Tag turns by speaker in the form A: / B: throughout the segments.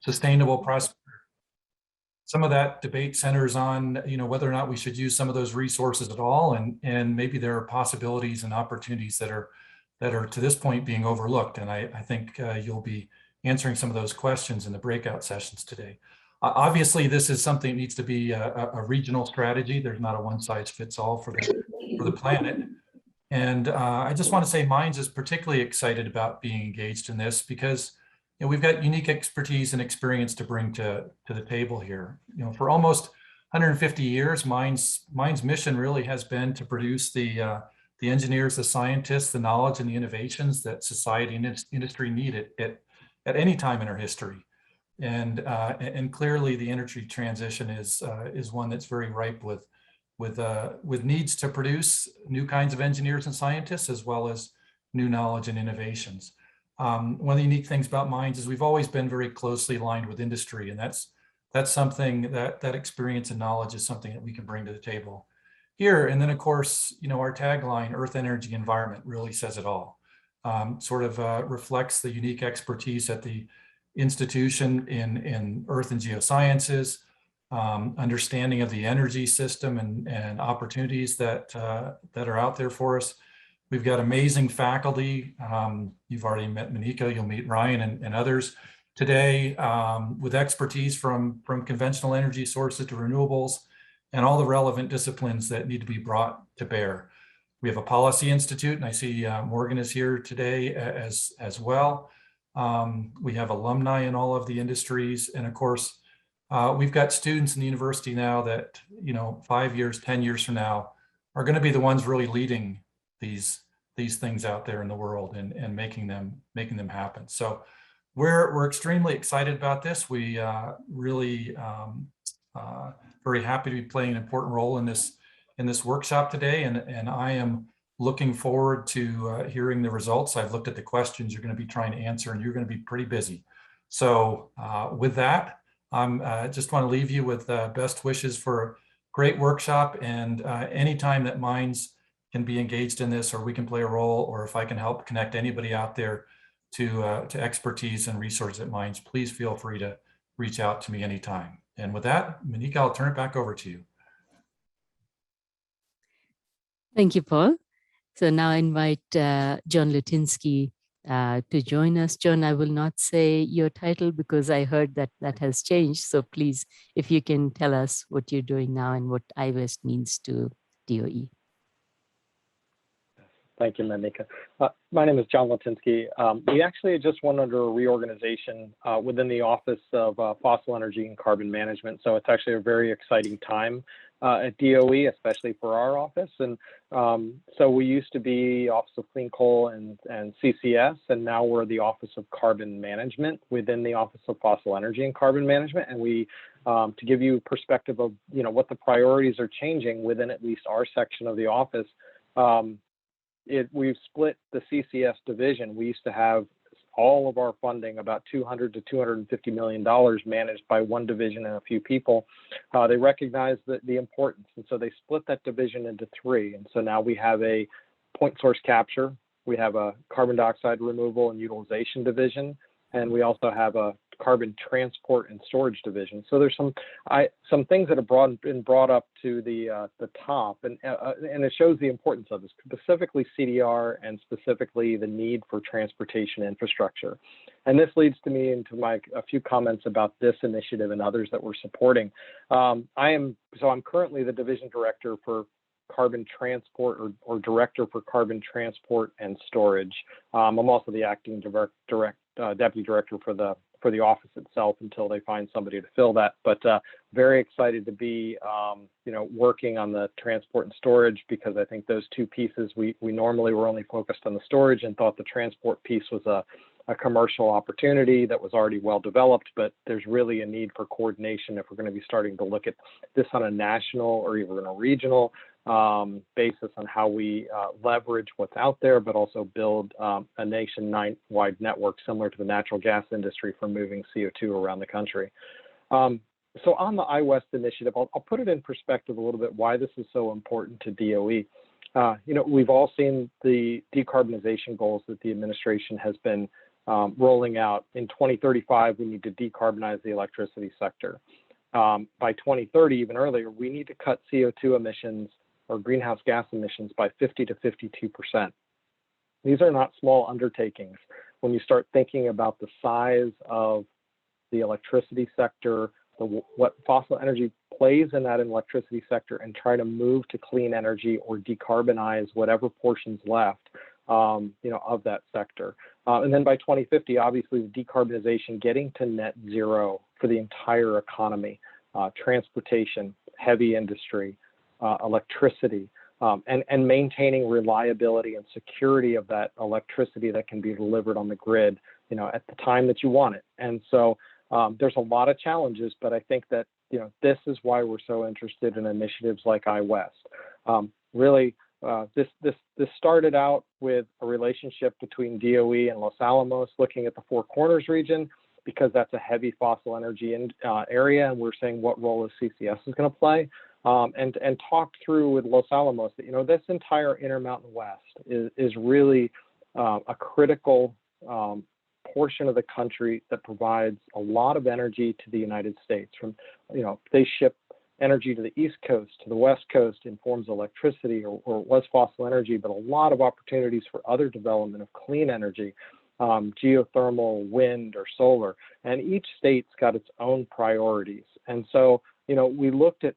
A: sustainable prosperity. Some of that debate centers on, whether or not we should use some of those resources at all, and maybe there are possibilities and opportunities that are to this point being overlooked. And I think you'll be answering some of those questions in the breakout sessions today. Obviously, this is something that needs to be a regional strategy. There's not a one-size-fits-all for the planet. And I just want to say Mines is particularly excited about being engaged in this because we've got unique expertise and experience to bring to the table here. For almost 150 years, Mines mission really has been to produce the engineers, the scientists, the knowledge, and the innovations that society and industry need at any time in our history. And clearly, the energy transition is one that's very ripe with needs to produce new kinds of engineers and scientists, as well as new knowledge and innovations. One of the unique things about Mines is we've always been very closely aligned with industry, and that's something that experience and knowledge is something that we can bring to the table here. And then, of course, our tagline, Earth, Energy, Environment, really says it all. Reflects the unique expertise at the institution in Earth and Geosciences, understanding of the energy system and opportunities that are out there for us. We've got amazing faculty. You've already met Monica, you'll meet Ryan and others today with expertise from conventional energy sources to renewables and all the relevant disciplines that need to be brought to bear. We have a policy institute, and I see Morgan is here today as well. We have alumni in all of the industries. And of course, we've got students in the university now that, 5 years, 10 years from now are going to be the ones really leading these things out there in the world and making them happen. So we're extremely excited about this. We really very happy to be playing an important role in this workshop today, and I am looking forward to hearing the results. I've looked at the questions you're going to be trying to answer, and you're going to be pretty busy. So with that, I just want to leave you with best wishes for a great workshop, and anytime that Mines can be engaged in this, or we can play a role, or if I can help connect anybody out there to expertise and resources at Mines, please feel free to reach out to me anytime. And with that, Monica, I'll turn it back over to you.
B: Thank you, Paul. So now I invite John Lewtinski to join us. John, I will not say your title because I heard that has changed. So please, if you can tell us what you're doing now and what Iwest means to DOE.
C: Thank you, Monica. My name is John Lewtinski. We actually just went under a reorganization within the Office of Fossil Energy and Carbon Management. So it's actually a very exciting time at DOE, especially for our office. And so we used to be Office of Clean Coal and CCS, and now we're the Office of Carbon Management within the Office of Fossil Energy and Carbon Management. And we, to give you perspective of what the priorities are changing within at least our section of the office, we've split the CCS division. We used to have all of our funding, about $200 to $250 million, managed by one division and a few people. They recognized the importance, and so they split that division into three. And so now we have a point source capture, we have a carbon dioxide removal and utilization division, and we also have a carbon transport and storage division. So there's some things that have been brought up to the top, and it shows the importance of this, specifically CDR and specifically the need for transportation infrastructure. And this leads to me into a few comments about this initiative and others that we're supporting. I'm currently the division director for carbon transport or director for carbon transport and storage. I'm also the acting deputy director for the office itself until they find somebody to fill that. But very excited to be, working on the transport and storage, because I think those two pieces, we normally were only focused on the storage and thought the transport piece was a commercial opportunity that was already well developed, but there's really a need for coordination if we're going to be starting to look at this on a national or even a regional basis on how we leverage what's out there, but also build a nation-wide network similar to the natural gas industry for moving CO2 around the country. So on the Iwest initiative, I'll put it in perspective a little bit why this is so important to DOE. We've all seen the decarbonization goals that the administration has been rolling out. In 2035, we need to decarbonize the electricity sector. By 2030, even earlier, we need to cut CO2 emissions or greenhouse gas emissions by 50 to 52%. These are not small undertakings. When you start thinking about the size of the electricity sector, what fossil energy plays in that electricity sector, and try to move to clean energy or decarbonize whatever portions left, of that sector. And then by 2050, obviously, the decarbonization, getting to net zero for the entire economy, transportation, heavy industry, electricity, and maintaining reliability and security of that electricity that can be delivered on the grid, at the time that you want it. And so there's a lot of challenges, but I think that, this is why we're so interested in initiatives like Iwest. Really, this started out with a relationship between DOE and Los Alamos, looking at the Four Corners region, because that's a heavy fossil energy area, and we're saying what role is CCS is going to play, and talked through with Los Alamos that this entire Intermountain West is really a critical portion of the country that provides a lot of energy to the United States. From they ship energy to the East Coast, to the West Coast in forms of electricity or was fossil energy, but a lot of opportunities for other development of clean energy, geothermal, wind, or solar. And each state's got its own priorities. And so, we looked at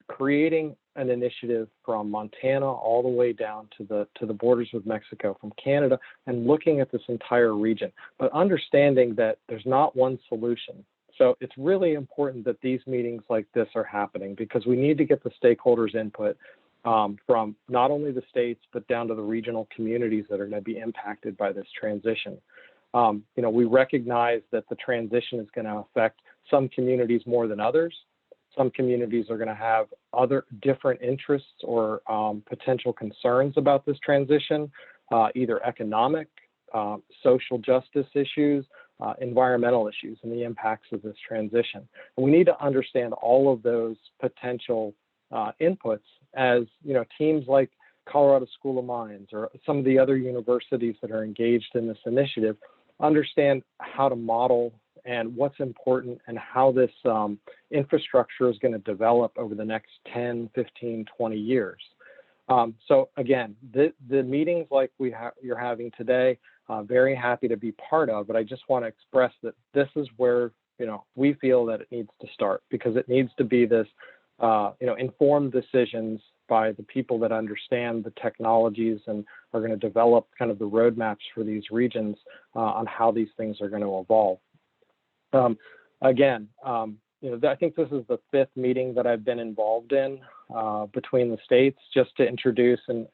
C: creating an initiative from Montana all the way down to the borders with Mexico, from Canada, and looking at this entire region, but understanding that there's not one solution. So it's really important that these meetings like this are happening, because we need to get the stakeholders' input from not only the states, but down to the regional communities that are going to be impacted by this transition. We recognize that the transition is going to affect some communities more than others. Some communities are going to have other different interests or potential concerns about this transition, either economic, social justice issues, environmental issues, and the impacts of this transition. And we need to understand all of those potential inputs as, teams like Colorado School of Mines or some of the other universities that are engaged in this initiative understand how to model and what's important and how this infrastructure is going to develop over the next 10, 15, 20 years. So again, the meetings like you're having today, very happy to be part of, but I just want to express that this is where, we feel that it needs to start, because it needs to be this, informed decisions by the people that understand the technologies and are going to develop kind of the roadmaps for these regions on how these things are going to evolve. I think this is the 5th meeting that I've been involved in between the states, just to introduce and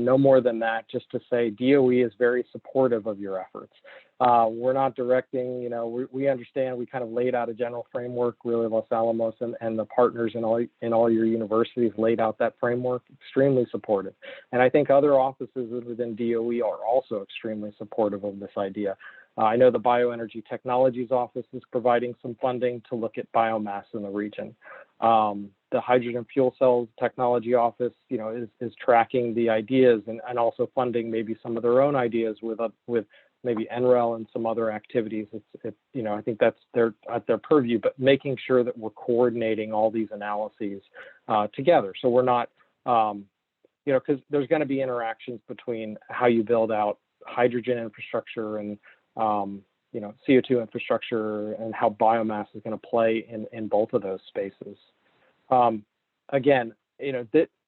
C: no more than that, just to say DOE is very supportive of your efforts. We're not directing, we understand. We kind of laid out a general framework, really. Los Alamos and the partners in all your universities laid out that framework, extremely supportive. And I think other offices within DOE are also extremely supportive of this idea. I know the Bioenergy Technologies Office is providing some funding to look at biomass in the region. The Hydrogen Fuel Cell Technology Office, is tracking the ideas and also funding maybe some of their own ideas with maybe NREL and some other activities. I think that's at their purview, but making sure that we're coordinating all these analyses together. So we're not, because there's going to be interactions between how you build out hydrogen infrastructure and CO2 infrastructure, and how biomass is going to play in both of those spaces.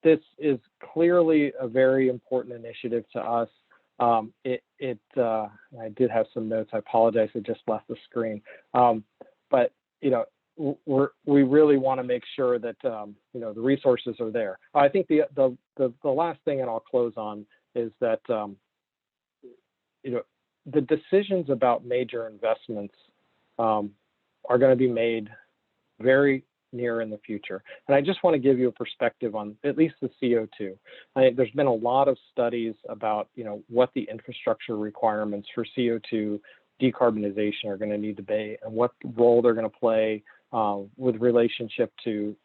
C: This is clearly a very important initiative to us. I did have some notes. I apologize. I just left the screen. But we really want to make sure that the resources are there. I think the last thing, and I'll close on, is that the decisions about major investments are going to be made very near in the future. And I just want to give you a perspective on at least the CO2. I think there's been a lot of studies about, what the infrastructure requirements for CO2 decarbonization are going to need to be, and what role they're going to play with relationship to,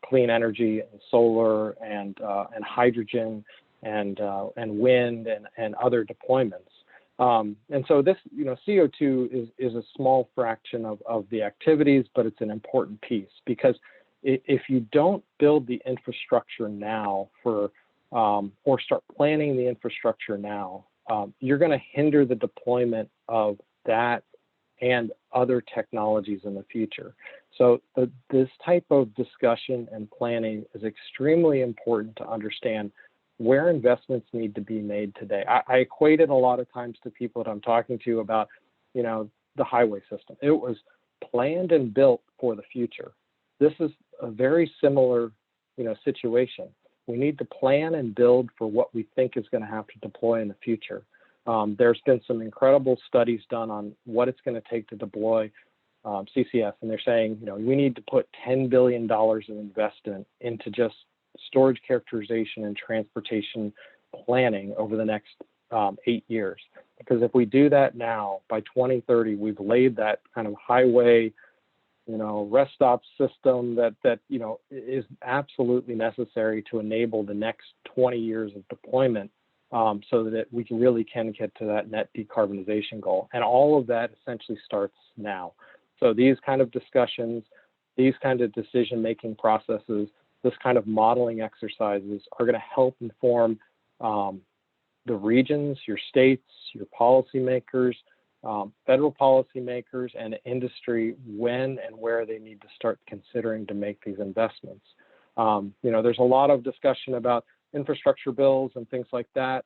C: clean energy and solar and hydrogen and wind and other deployments. And so this, CO2 is a small fraction of the activities, but it's an important piece, because if you don't build the infrastructure now or start planning the infrastructure now, you're going to hinder the deployment of that and other technologies in the future. So this type of discussion and planning is extremely important to understand where investments need to be made today. I equate it a lot of times to people that I'm talking to about, the highway system. It was planned and built for the future. This is a very similar, situation. We need to plan and build for what we think is going to have to deploy in the future. There's been some incredible studies done on what it's going to take to deploy CCS, and they're saying, we need to put $10 billion of investment into just storage characterization and transportation planning over the next 8 years. Because if we do that now, by 2030, we've laid that kind of highway, rest stop system that is absolutely necessary to enable the next 20 years of deployment, so that we really can get to that net decarbonization goal. And all of that essentially starts now. So these kind of discussions, these kind of decision-making processes, this kind of modeling exercises are going to help inform the regions, your states, your policymakers, federal policymakers, and industry when and where they need to start considering to make these investments. There's a lot of discussion about infrastructure bills and things like that.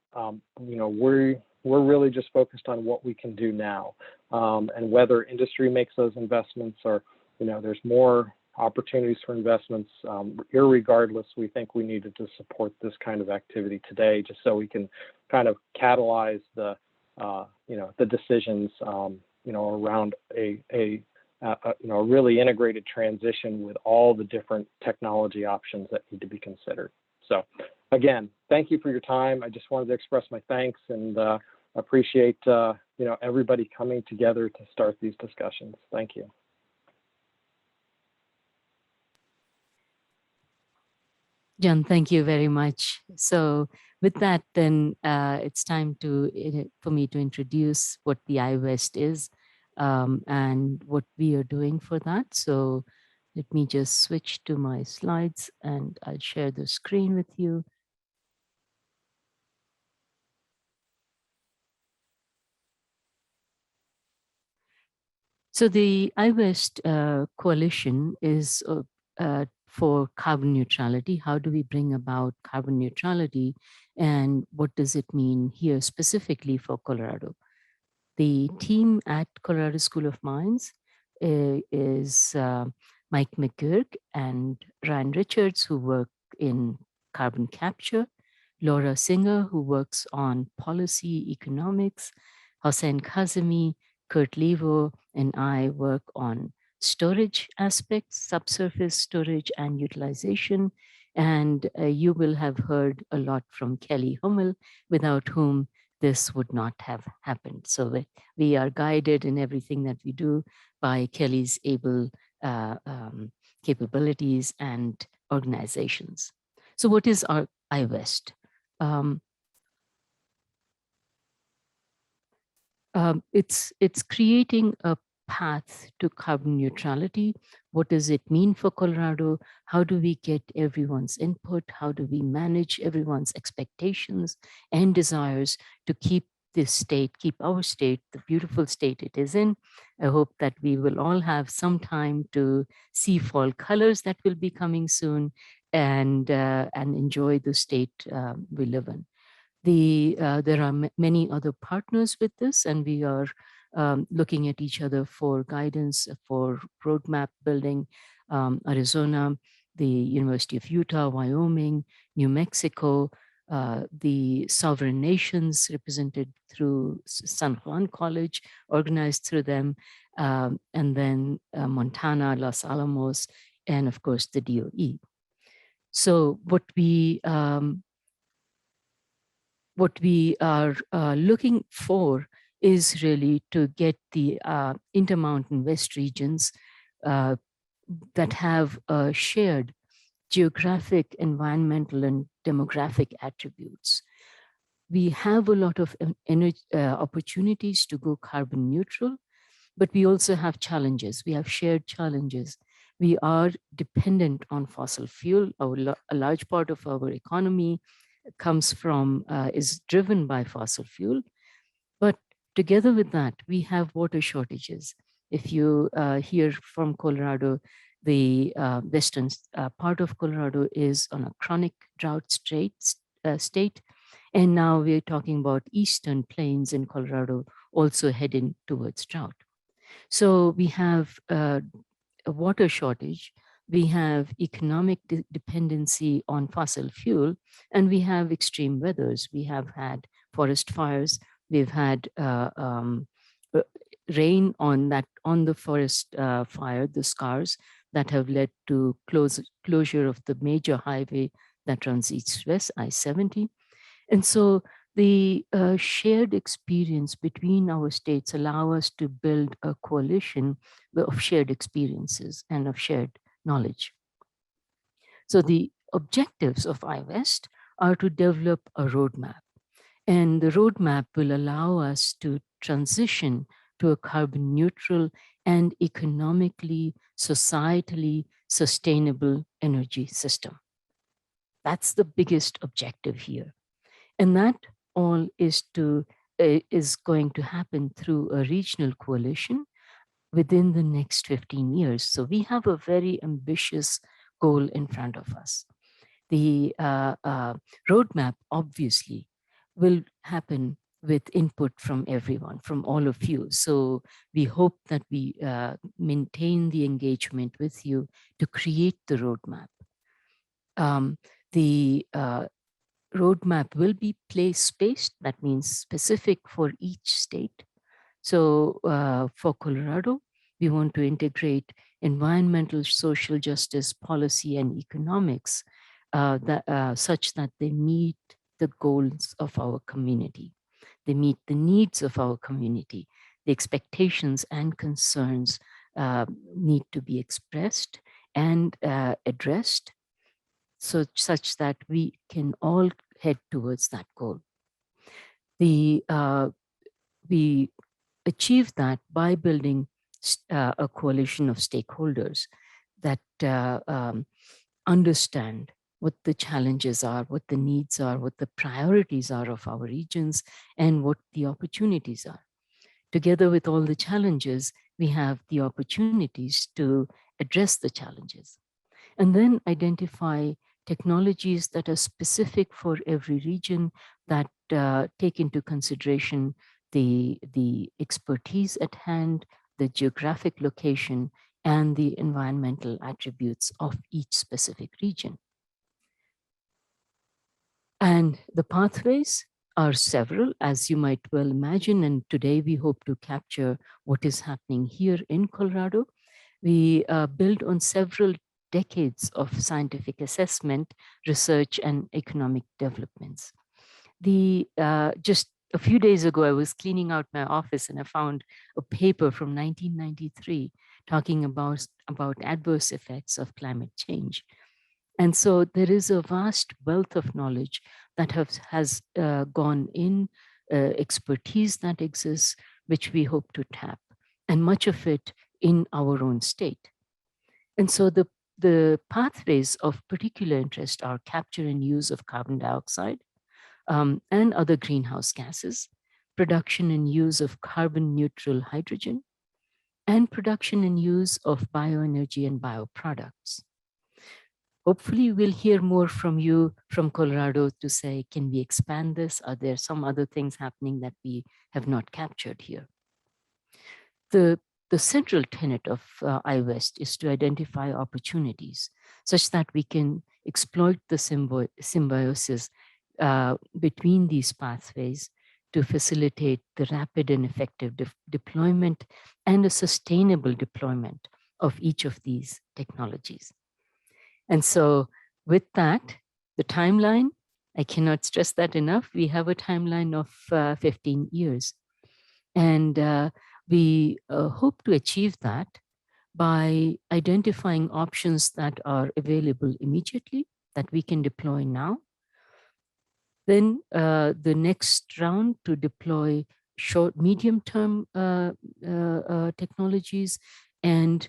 C: We're really just focused on what we can do now, and whether industry makes those investments or, there's more opportunities for investments. Irregardless, we think we needed to support this kind of activity today, just so we can kind of catalyze the decisions, around a really integrated transition with all the different technology options that need to be considered. So again, thank you for your time. I just wanted to express my thanks and appreciate, everybody coming together to start these discussions. Thank you.
B: John, thank you very much. So with that, then it's time for me to introduce what the Iwest is, and what we are doing for that. So let me just switch to my slides and I'll share the screen with you. So the Iwest coalition is for carbon neutrality. How do we bring about carbon neutrality, and what does it mean here specifically for Colorado? The team at Colorado School of Mines is Mike McGurk and Ryan Richards, who work in carbon capture, Laura Singer, who works on policy economics, Hossein Kazemi, Kurt Levo, and I work on storage aspects, subsurface storage and utilization. And you will have heard a lot from Kelly Hummel, without whom this would not have happened. So we are guided in everything that we do by Kelly's able capabilities and organizations. So what is our Iwest? It's creating a path to carbon neutrality. What does it mean for Colorado? How do we get everyone's input? How do we manage everyone's expectations and desires to keep this state, keep our state, the beautiful state it is in? I hope that we will all have some time to see fall colors that will be coming soon, and enjoy the state we live in. There are many other partners with this, and we are looking at each other for guidance, for roadmap building. Arizona, the University of Utah, Wyoming, New Mexico, the sovereign nations represented through San Juan College, organized through them, and then Montana, Los Alamos, and of course the DOE. So what we are looking for is really to get the Intermountain West regions that have shared geographic, environmental, and demographic attributes. We have a lot of energy, opportunities to go carbon neutral, but we also have challenges. We have shared challenges. We are dependent on fossil fuel. A large part of our economy comes from, is driven by fossil fuel. But together with that, we have water shortages. If you hear from Colorado, the western part of Colorado is on a chronic drought state. And now we're talking about eastern plains in Colorado also heading towards drought. So we have a water shortage, we have economic dependency on fossil fuel, and we have extreme weathers. We have had forest fires, we've had rain on the forest fire, the scars that have led to closure of the major highway that runs east-west, I-70. And so the shared experience between our states allow us to build a coalition of shared experiences and of shared knowledge. So the objectives of Iwest are to develop a roadmap. And the roadmap will allow us to transition to a carbon neutral and economically, societally sustainable energy system. That's the biggest objective here. And that all is going to happen through a regional coalition within the next 15 years. So we have a very ambitious goal in front of us. The roadmap obviously will happen with input from everyone, from all of you. So we hope that we maintain the engagement with you to create the roadmap. The roadmap will be place-based. That means specific for each state. So for Colorado, we want to integrate environmental, social justice, policy, and economics such that they meet the goals of our community. They meet the needs of our community. The expectations and concerns need to be expressed and addressed such that we can all head towards that goal. We achieve that by building a coalition of stakeholders that understand what the challenges are, what the needs are, what the priorities are of our regions, and what the opportunities are. Together with all the challenges, we have the opportunities to address the challenges. And then identify technologies that are specific for every region that take into consideration the expertise at hand, the geographic location, and the environmental attributes of each specific region. And the pathways are several, as you might well imagine, and today we hope to capture what is happening here in Colorado. We build on several decades of scientific assessment, research, and economic developments. Just a few days ago, I was cleaning out my office and I found a paper from 1993 talking about adverse effects of climate change. And so there is a vast wealth of knowledge that has gone in, expertise that exists, which we hope to tap, and much of it in our own state. And so the pathways of particular interest are capture and use of carbon dioxide and other greenhouse gases, production and use of carbon neutral hydrogen, and production and use of bioenergy and bioproducts. Hopefully we'll hear more from you from Colorado to say, can we expand this? Are there some other things happening that we have not captured here? The central tenet of Iwest is to identify opportunities such that we can exploit the symbiosis between these pathways to facilitate the rapid and effective deployment and a sustainable deployment of each of these technologies. And so with that, the timeline, I cannot stress that enough. We have a timeline of 15 years. And we hope to achieve that by identifying options that are available immediately, that we can deploy now, Then the next round to deploy short, medium-term technologies, and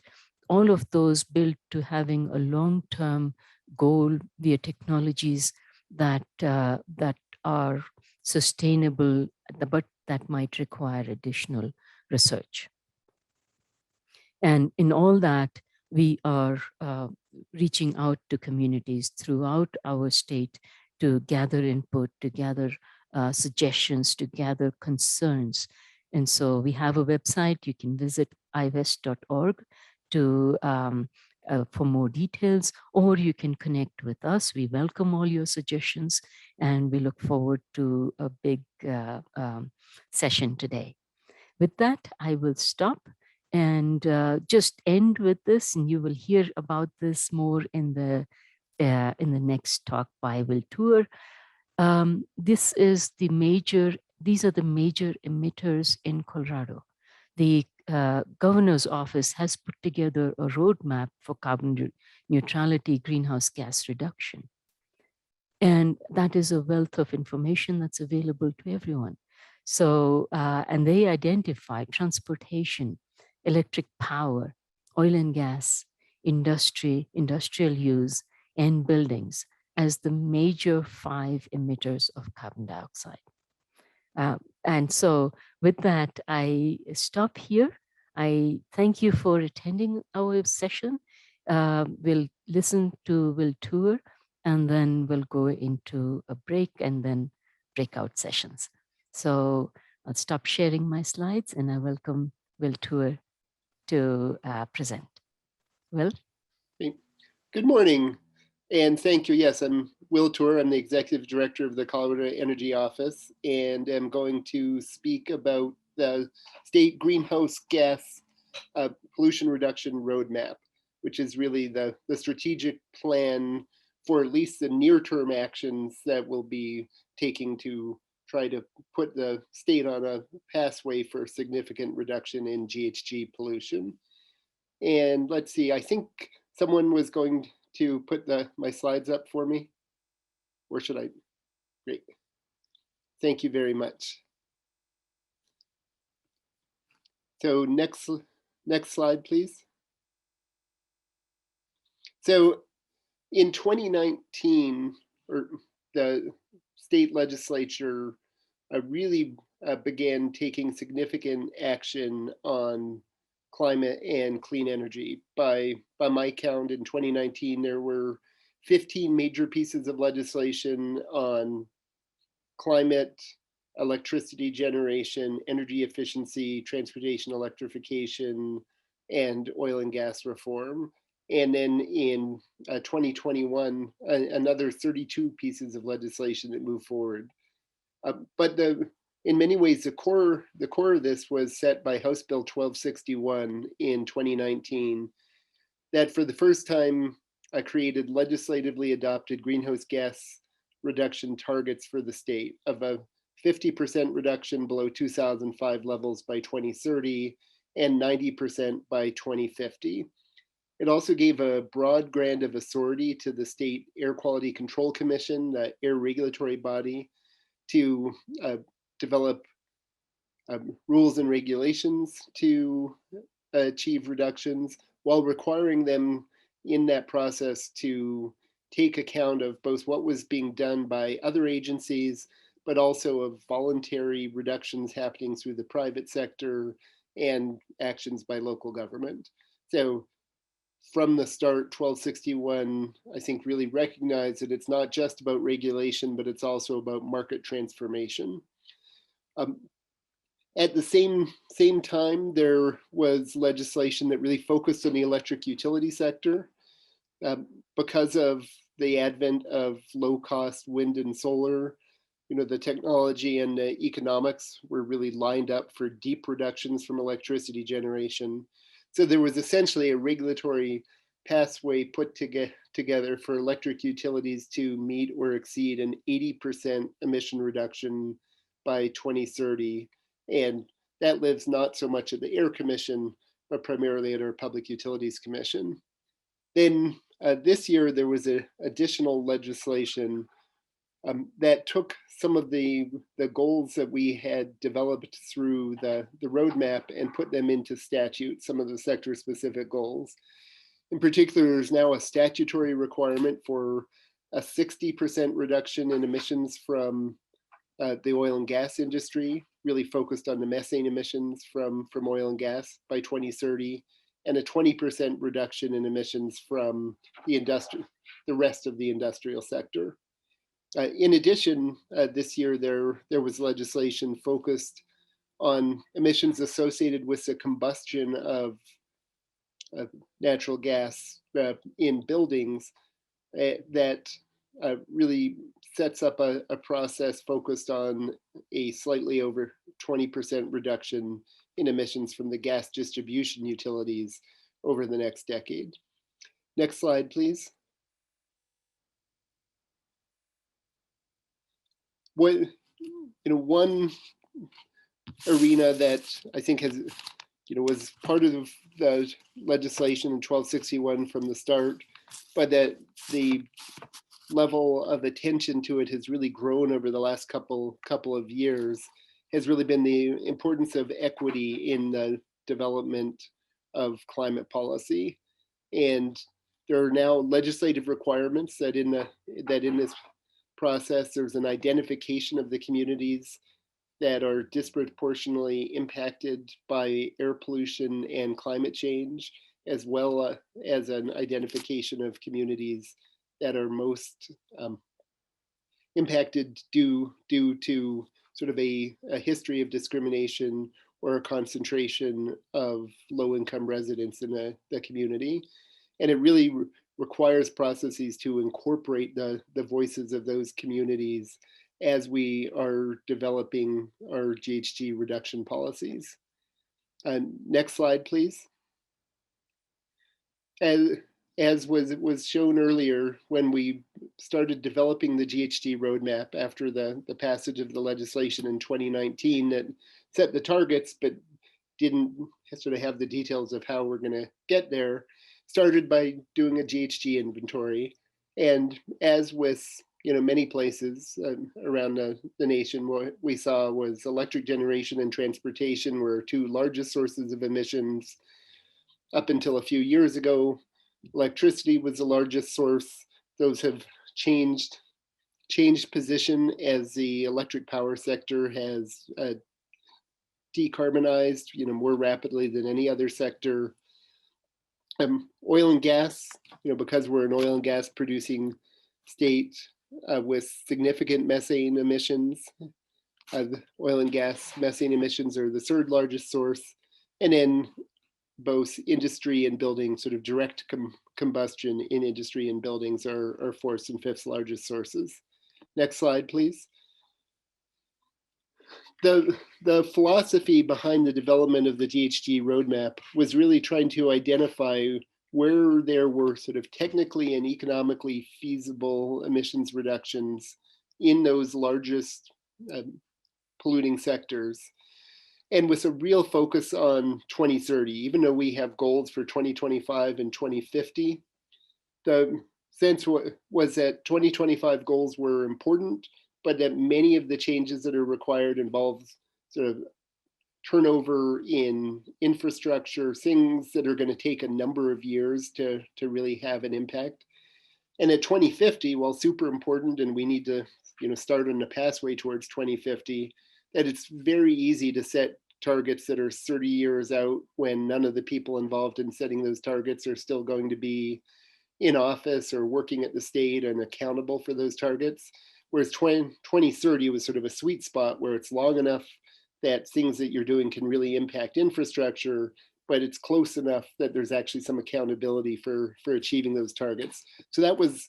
B: all of those built to having a long-term goal via technologies that that are sustainable, but that might require additional research. And in all that, we are reaching out to communities throughout our state to gather input, to gather suggestions, to gather concerns. And so we have a website. You can visit iwest.org to for more details, or you can connect with us. We welcome all your suggestions, and we look forward to a big session today. With that, I will stop and just end with this, and you will hear about this more in the next talk by Will Tour. These are the major emitters in Colorado. The governor's office has put together a roadmap for carbon neutrality, greenhouse gas reduction. And that is a wealth of information that's available to everyone. So, and they identify transportation, electric power, oil and gas, industrial use, and buildings as the major 5 emitters of carbon dioxide. And so with that, I stop here. I thank you for attending our session. We'll listen to Will Tour, and then we'll go into a break and then breakout sessions. So I'll stop sharing my slides, and I welcome Will Tour to present. Will?
D: Good morning, and thank you. Yes, I'm Will Tour. I'm the Executive Director of the Colorado Energy Office, and I'm going to speak about the state greenhouse gas pollution reduction roadmap, which is really the strategic plan for at least the near-term actions that we'll be taking to try to put the state on a pathway for significant reduction in GHG pollution. And let's see, I think someone was going to put my slides up for me. Or should I? Great. Thank you very much. So next slide, please. So in 2019, the state legislature really began taking significant action on climate and clean energy. By my count, in 2019, there were 15 major pieces of legislation on climate, electricity generation, energy efficiency, transportation electrification, and oil and gas reform. And then in 2021, another 32 pieces of legislation that moved forward. But in many ways, the core of this was set by House Bill 1261 in 2019, that for the first time created legislatively adopted greenhouse gas reduction targets for the state of a 50% reduction below 2005 levels by 2030 and 90% by 2050. It also gave a broad grant of authority to the State Air Quality Control Commission, the air regulatory body, to develop rules and regulations to achieve reductions, while requiring them in that process to take account of both what was being done by other agencies, but also of voluntary reductions happening through the private sector and actions by local government. So from the start, 1261, I think, really recognized that it's not just about regulation, but it's also about market transformation. At the same time, there was legislation that really focused on the electric utility sector. Because of the advent of low-cost wind and solar, the technology and the economics were really lined up for deep reductions from electricity generation. So there was essentially a regulatory pathway put together for electric utilities to meet or exceed an 80% emission reduction by 2030. And that lives not so much at the Air Commission, but primarily at our Public Utilities Commission. Then this year, there was additional legislation that took some of the goals that we had developed through the roadmap and put them into statute, some of the sector specific goals. In particular, there's now a statutory requirement for a 60% reduction in emissions from the oil and gas industry, really focused on the methane emissions from oil and gas by 2030, and a 20% reduction in emissions from the rest of the industrial sector. In addition, this year there was legislation focused on emissions associated with the combustion of natural gas in buildings that really sets up a process focused on a slightly over 20% reduction in emissions from the gas distribution utilities over the next decade. Next slide, please. One arena that I think has, was part of the legislation in 1261 from the start, but that the level of attention to it has really grown over the last couple of years, has really been the importance of equity in the development of climate policy. And there are now legislative requirements that in this process, there's an identification of the communities that are disproportionately impacted by air pollution and climate change, as well as an identification of communities that are most impacted due to sort of a history of discrimination or a concentration of low-income residents in the community. And it really requires processes to incorporate the voices of those communities as we are developing our GHG reduction policies. Next slide, please. As was shown earlier, when we started developing the GHG roadmap after the passage of the legislation in 2019 that set the targets, but didn't sort of have the details of how we're going to get there, started by doing a GHG inventory. And as with many places around the nation, what we saw was electric generation and transportation were two largest sources of emissions. Up until a few years ago, electricity was the largest source. Those have changed position as the electric power sector has decarbonized more rapidly than any other sector. Oil and gas, because we're an oil and gas producing state with significant methane emissions, oil and gas methane emissions are the third largest source. And then both industry and building, sort of direct combustion in industry and buildings are fourth and fifth largest sources. Next slide, please. The philosophy behind the development of the GHG roadmap was really trying to identify where there were sort of technically and economically feasible emissions reductions in those largest polluting sectors. And with a real focus on 2030, even though we have goals for 2025 and 2050, the sense was that 2025 goals were important, but that many of the changes that are required involve sort of turnover in infrastructure, things that are going to take a number of years to really have an impact. And at 2050, while super important, and we need to start on the pathway towards 2050, that it's very easy to set targets that are 30 years out when none of the people involved in setting those targets are still going to be in office or working at the state and accountable for those targets. Whereas 2030 was sort of a sweet spot where it's long enough that things that you're doing can really impact infrastructure, but it's close enough that there's actually some accountability for achieving those targets. So that was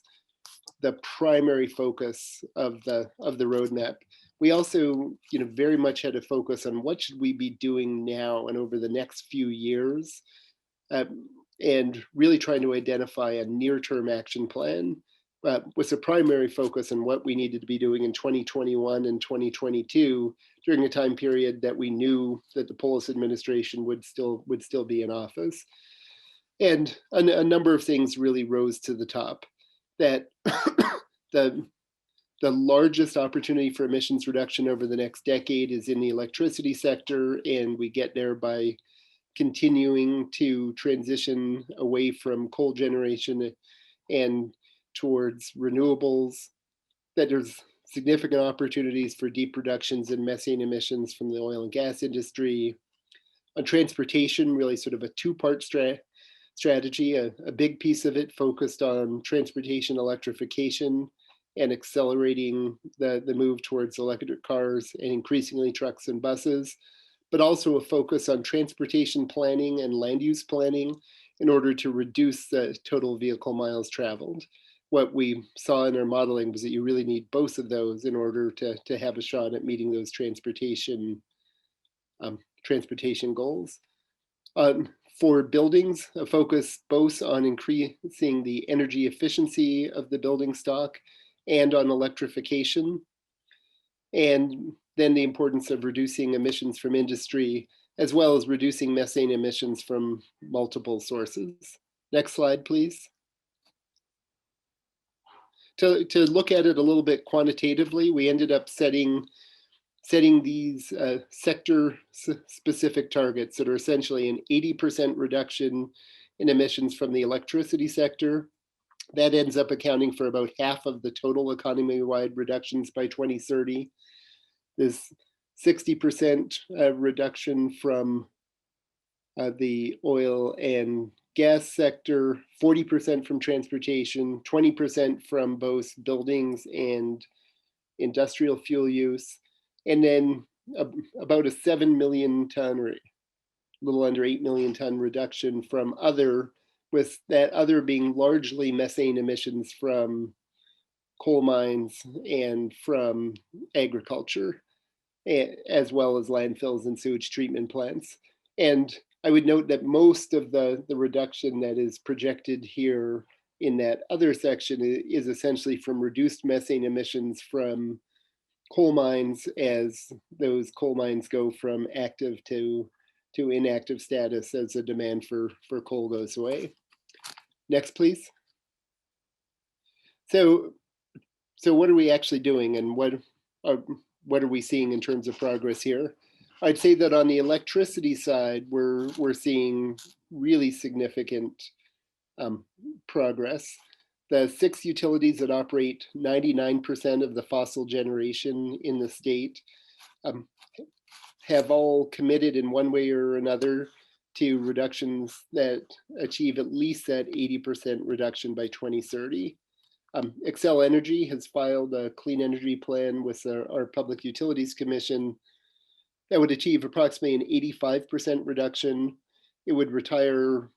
D: the primary focus of the roadmap. We also, very much had a focus on what should we be doing now and over the next few years, and really trying to identify a near-term action plan with a primary focus on what we needed to be doing in 2021 and 2022 during a time period that we knew that the Polis administration would still be in office. And a number of things really rose to the top. That the The largest opportunity for emissions reduction over the next decade is in the electricity sector, and we get there by continuing to transition away from coal generation and towards renewables. That there's significant opportunities for deep reductions in methane emissions from the oil and gas industry. On transportation, really sort of a two-part strategy, a big piece of it focused on transportation electrification and accelerating the move towards electric cars and increasingly trucks and buses, but also a focus on transportation planning and land use planning in order to reduce the total vehicle miles traveled. What we saw in our modeling was that you really need both of those in order to have a shot at meeting those transportation goals. For buildings, a focus both on increasing the energy efficiency of the building stock and on electrification. And then the importance of reducing emissions from industry, as well as reducing methane emissions from multiple sources. Next slide, please. To look at it a little bit quantitatively, we ended up setting these sector-specific targets that are essentially an 80% reduction in emissions from the electricity sector. That ends up accounting for about half of the total economy-wide reductions by 2030. There's 60% reduction from the oil and gas sector, 40% from transportation, 20% from both buildings and industrial fuel use, and then about a 7 million ton or a little under 8 million ton reduction from other, with that other being largely methane emissions from coal mines and from agriculture, as well as landfills and sewage treatment plants. And I would note that most of the reduction that is projected here in that other section is essentially from reduced methane emissions from coal mines, as those coal mines go from active to inactive status as the demand for coal goes away. Next, please. So what are we actually doing, and what are we seeing in terms of progress here? I'd say that on the electricity side, we're seeing really significant progress. The 6 utilities that operate 99% of the fossil generation in the state have all committed in one way or another to reductions that achieve at least that 80% reduction by 2030. Xcel Energy has filed a clean energy plan with our Public Utilities Commission that would achieve approximately an 85% reduction. It would retire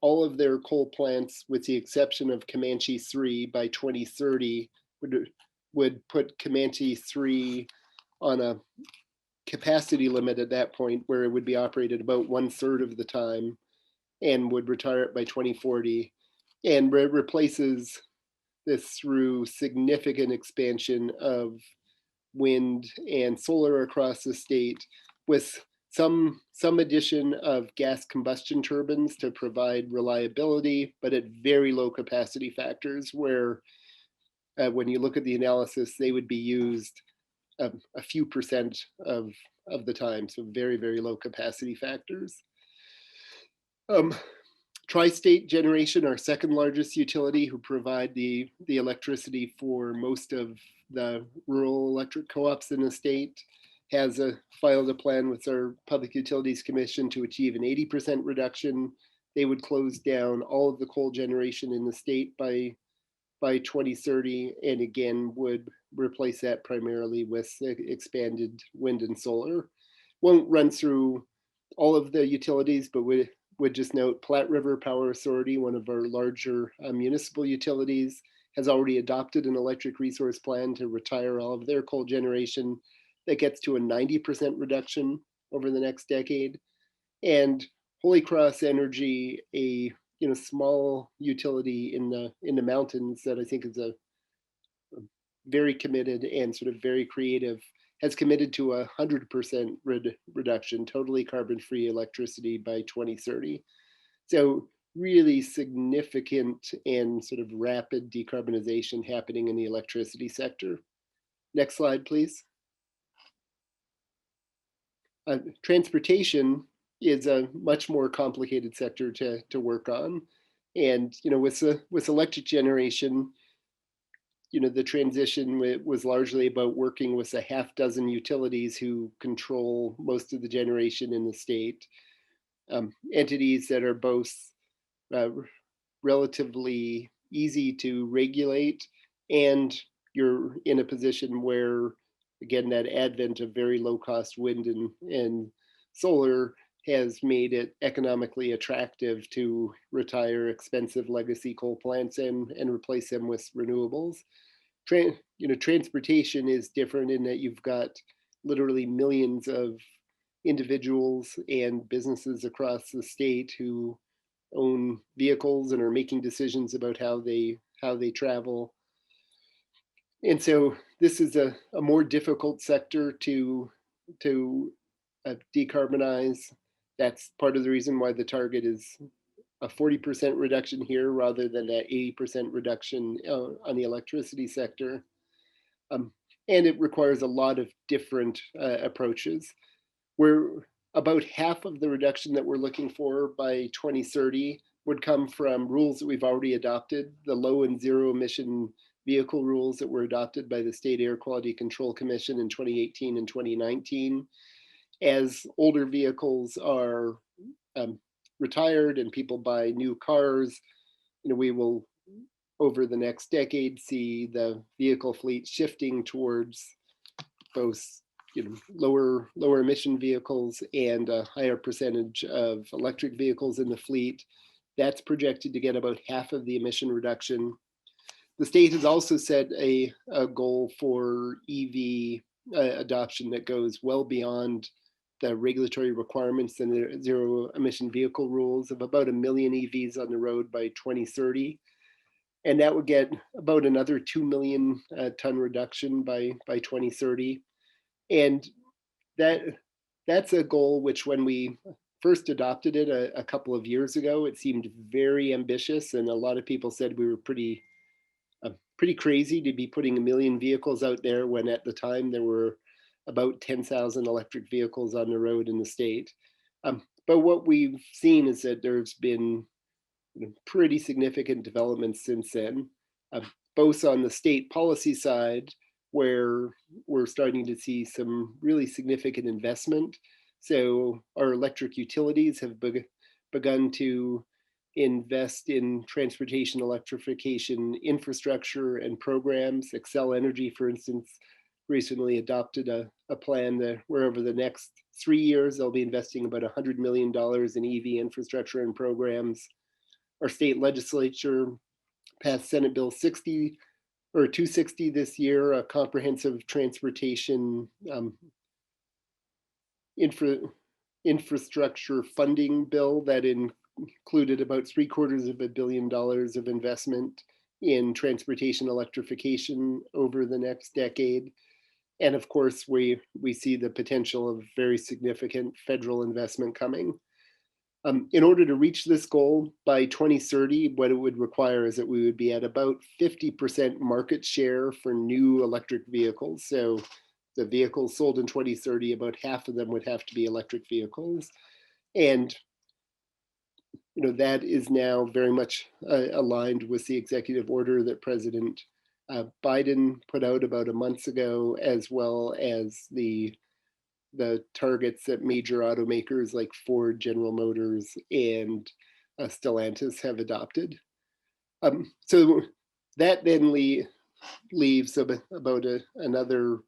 D: all of their coal plants with the exception of Comanche 3 by 2030, would put Comanche 3 on a capacity limit at that point where it would be operated about 1/3 of the time, and would retire it by 2040, and replaces this through significant expansion of wind and solar across the state, with some addition of gas combustion turbines to provide reliability, but at very low capacity factors, where when you look at the analysis, they would be used a few percent of the time, so very, very low capacity factors. Tri-State Generation, our second largest utility, who provide the electricity for most of the rural electric co-ops in the state, has filed a plan with our Public Utilities Commission to achieve an 80% reduction. They would close down all of the coal generation in the state by 2030, and again would replace that primarily with expanded wind and solar. Won't run through all of the utilities, but would just note Platte River Power Authority, one of our larger municipal utilities, has already adopted an electric resource plan to retire all of their coal generation. That gets to a 90% reduction over the next decade. And Holy Cross Energy, a small utility in the mountains that I think is a very committed and sort of very creative, has committed to 100% reduction, totally carbon-free electricity by 2030. So really significant and sort of rapid decarbonization happening in the electricity sector. Next slide, please. Transportation is a much more complicated sector to work on. And, with electric generation, the transition was largely about working with a half dozen utilities who control most of the generation in the state. Entities that are both relatively easy to regulate, and you're in a position where, again, that advent of very low cost wind and solar has made it economically attractive to retire expensive legacy coal plants and replace them with renewables. Transportation is different in that you've got literally millions of individuals and businesses across the state who own vehicles and are making decisions about how they travel. And so this is a more difficult sector to decarbonize. That's part of the reason why the target is a 40% reduction here rather than that 80% reduction on the electricity sector. And it requires a lot of different approaches. Where about half of the reduction that we're looking for by 2030 would come from rules that we've already adopted, the low and zero emission vehicle rules that were adopted by the State Air Quality Control Commission in 2018 and 2019. As older vehicles are retired and people buy new cars, we will, over the next decade, see the vehicle fleet shifting towards both lower emission vehicles and a higher percentage of electric vehicles in the fleet. That's projected to get about half of the emission reduction. The state has also set a goal for EV adoption that goes well beyond the regulatory requirements and the zero emission vehicle rules of about 1 million EVs on the road by 2030. And that would get about another 2 million ton reduction by 2030. And that's a goal which, when we first adopted it a couple of years ago, it seemed very ambitious, and a lot of people said we were pretty crazy to be putting 1 million vehicles out there when at the time there were about 10,000 electric vehicles on the road in the state. But what we've seen is that there's been pretty significant developments since then, both on the state policy side, where we're starting to see some really significant investment. So our electric utilities have begun to invest in transportation electrification infrastructure and programs. Xcel Energy, for instance, recently adopted a plan that where over the next 3 years, they'll be investing about $100 million in EV infrastructure and programs. Our state legislature passed Senate Bill 260 this year, a comprehensive transportation infrastructure funding bill that included about $750 million of investment in transportation electrification over the next decade. And of course, we see the potential of very significant federal investment coming. In order to reach this goal by 2030, what it would require is that we would be at about 50% market share for new electric vehicles. So the vehicles sold in 2030, about half of them would have to be electric vehicles. And that is now very much aligned with the executive order that President Biden put out about a month ago, as well as the targets that major automakers like Ford, General Motors, and Stellantis have adopted. So that then leaves about another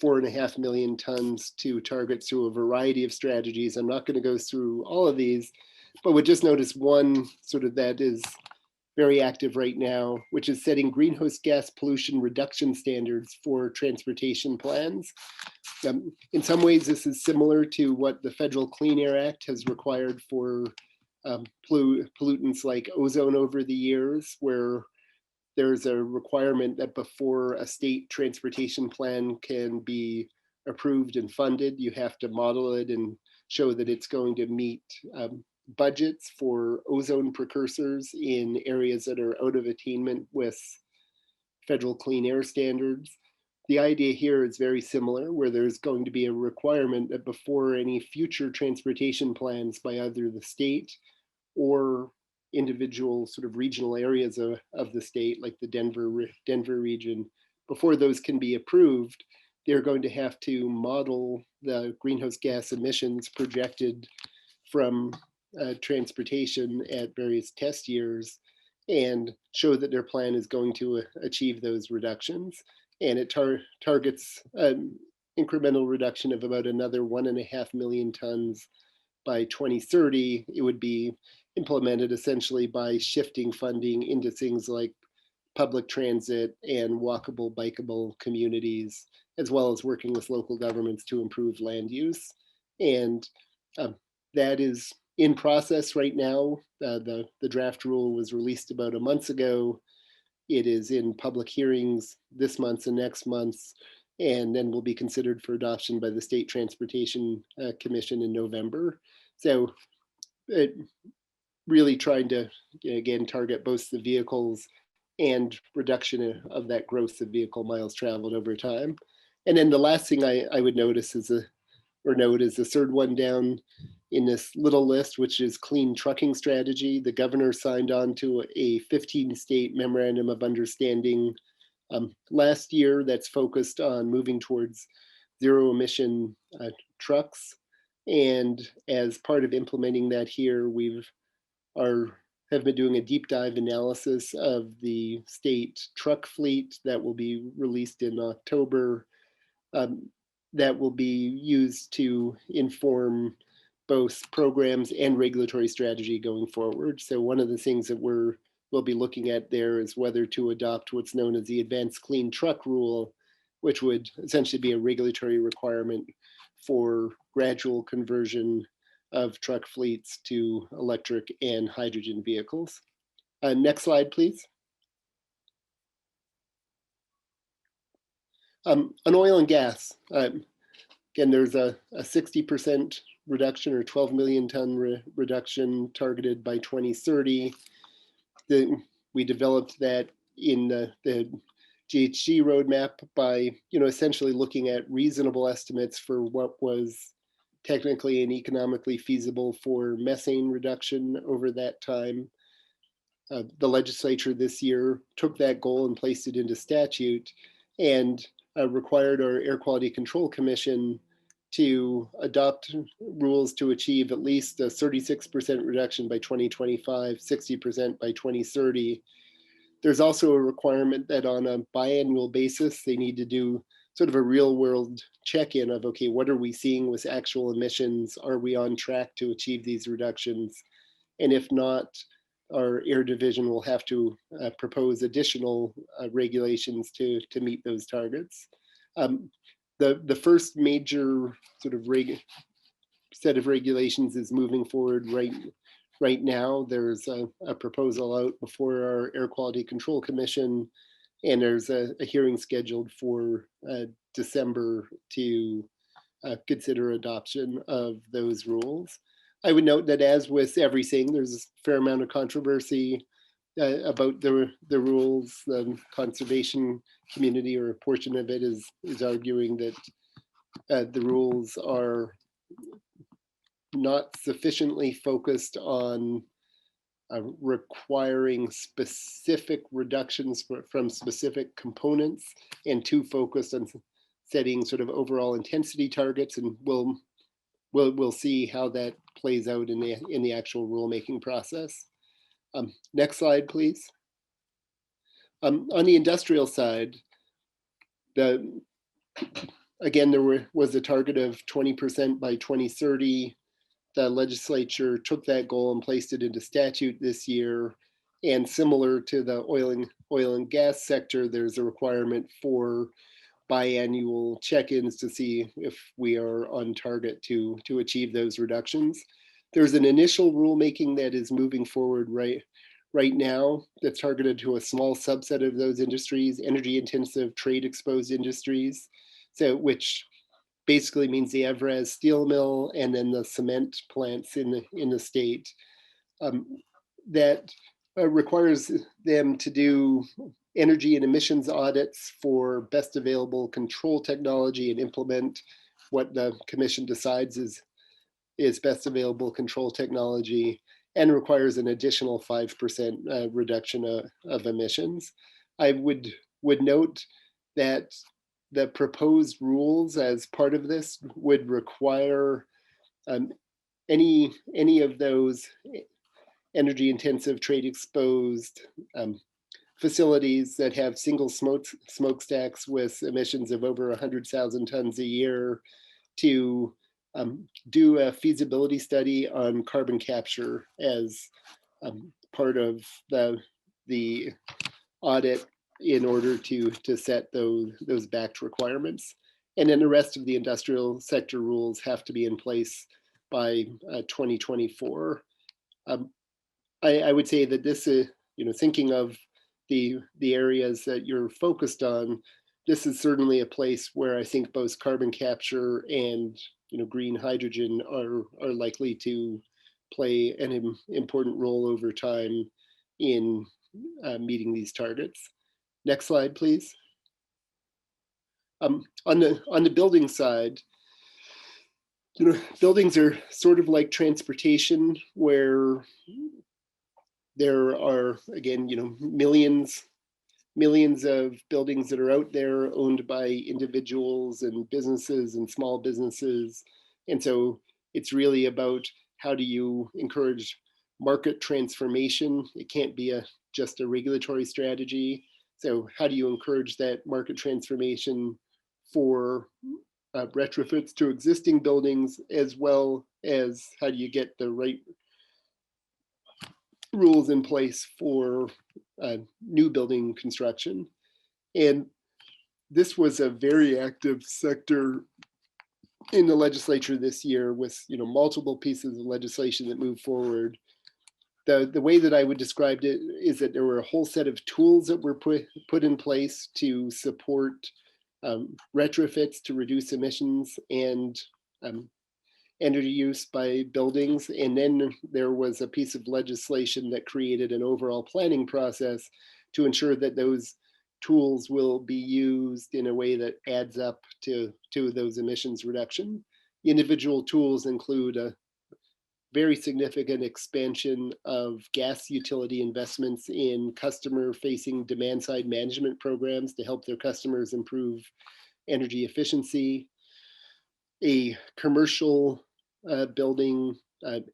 D: 4.5 million tons to target through a variety of strategies. I'm not going to go through all of these, but we'll just notice one sort of that is very active right now, which is setting greenhouse gas pollution reduction standards for transportation plans. In some ways, this is similar to what the Federal Clean Air Act has required for pollutants like ozone over the years, where there's a requirement that before a state transportation plan can be approved and funded, you have to model it and show that it's going to meet budgets for ozone precursors in areas that are out of attainment with federal clean air standards. the idea here is very similar, where there's going to be a requirement that before any future transportation plans by either the state or individual sort of regional areas of the state, like the Denver region, before those can be approved, they're going to have to model the greenhouse gas emissions projected from transportation at various test years and show that their plan is going to achieve those reductions. And it targets an incremental reduction of about another 1.5 million tons by 2030. It would be implemented essentially by shifting funding into things like public transit and walkable, bikeable communities, as well as working with local governments to improve land use. And that is in process right now. The draft rule was released about a month ago. It is in public hearings this month and next month, and then will be considered for adoption by the State Transportation Commission in November. So it really trying to, again, target both the vehicles and reduction of that growth of vehicle miles traveled over time. And then the last thing I would notice is the third one down in this little list, which is clean trucking strategy. The governor signed on to a 15-state memorandum of understanding last year that's focused on moving towards zero emission trucks. And as part of implementing that here, have been doing a deep dive analysis of the state truck fleet that will be released in October. That will be used to inform both programs and regulatory strategy going forward. So one of the things that we'll be looking at there is whether to adopt what's known as the Advanced Clean Truck Rule, which would essentially be a regulatory requirement for gradual conversion of truck fleets to electric and hydrogen vehicles. Next slide, please. On oil and gas, again, there's a 60% reduction or 12 million ton reduction targeted by 2030. We developed that in the GHG roadmap by essentially looking at reasonable estimates for what was technically and economically feasible for methane reduction over that time. The legislature this year took that goal and placed it into statute and required our Air Quality Control Commission to adopt rules to achieve at least a 36% reduction by 2025, 60% by 2030. There's also a requirement that on a biannual basis, they need to do sort of a real world check-in of, okay, what are we seeing with actual emissions? Are we on track to achieve these reductions? And if not, our air division will have to propose additional regulations to meet those targets. The first major sort of set of regulations is moving forward right now. There's a proposal out before our Air Quality Control Commission, and there's a hearing scheduled for December to consider adoption of those rules. I would note that as with everything, there's a fair amount of controversy about the rules. The conservation community, or a portion of it, is arguing that the rules are not sufficiently focused on requiring specific reductions from specific components, and too focused on setting sort of overall intensity targets. And we'll see how that plays out in the actual rulemaking process. Next slide, please. On the industrial side, again, there was a target of 20% by 2030. The legislature took that goal and placed it into statute this year. And similar to the oil and gas sector, there's a requirement for biannual check-ins to see if we are on target to achieve those reductions. There's an initial rulemaking that is moving forward right now that's targeted to a small subset of those industries, energy-intensive, trade-exposed industries, so which basically means the Evraz steel mill and then the cement plants in the state. That requires them to do energy and emissions audits for best available control technology and implement what the commission decides is best available control technology, and requires an additional 5% reduction of emissions. I would note that the proposed rules as part of this would require any of those energy intensive, trade exposed facilities that have single smokestacks with emissions of over 100,000 tons a year to do a feasibility study on carbon capture as part of the audit in order to set those backed requirements. And then the rest of the industrial sector rules have to be in place by 2024. I would say that this is, thinking of the areas that you're focused on, this is certainly a place where I think both carbon capture and green hydrogen are likely to play an important role over time in meeting these targets. Next slide, please. On the building side, buildings are sort of like transportation, where there are, again, millions of buildings that are out there owned by individuals and businesses and small businesses. And so it's really about how do you encourage market transformation? It can't be just a regulatory strategy. So how do you encourage that market transformation for retrofits to existing buildings, as well as how do you get the right rules in place for new building construction? And this was a very active sector in the legislature this year, with multiple pieces of legislation that moved forward. The way that I would describe it is that there were a whole set of tools that were put in place to support retrofits to reduce emissions and energy use by buildings. And then there was a piece of legislation that created an overall planning process to ensure that those tools will be used in a way that adds up to those emissions reduction. Individual tools include a very significant expansion of gas utility investments in customer-facing demand-side management programs to help their customers improve energy efficiency. A commercial building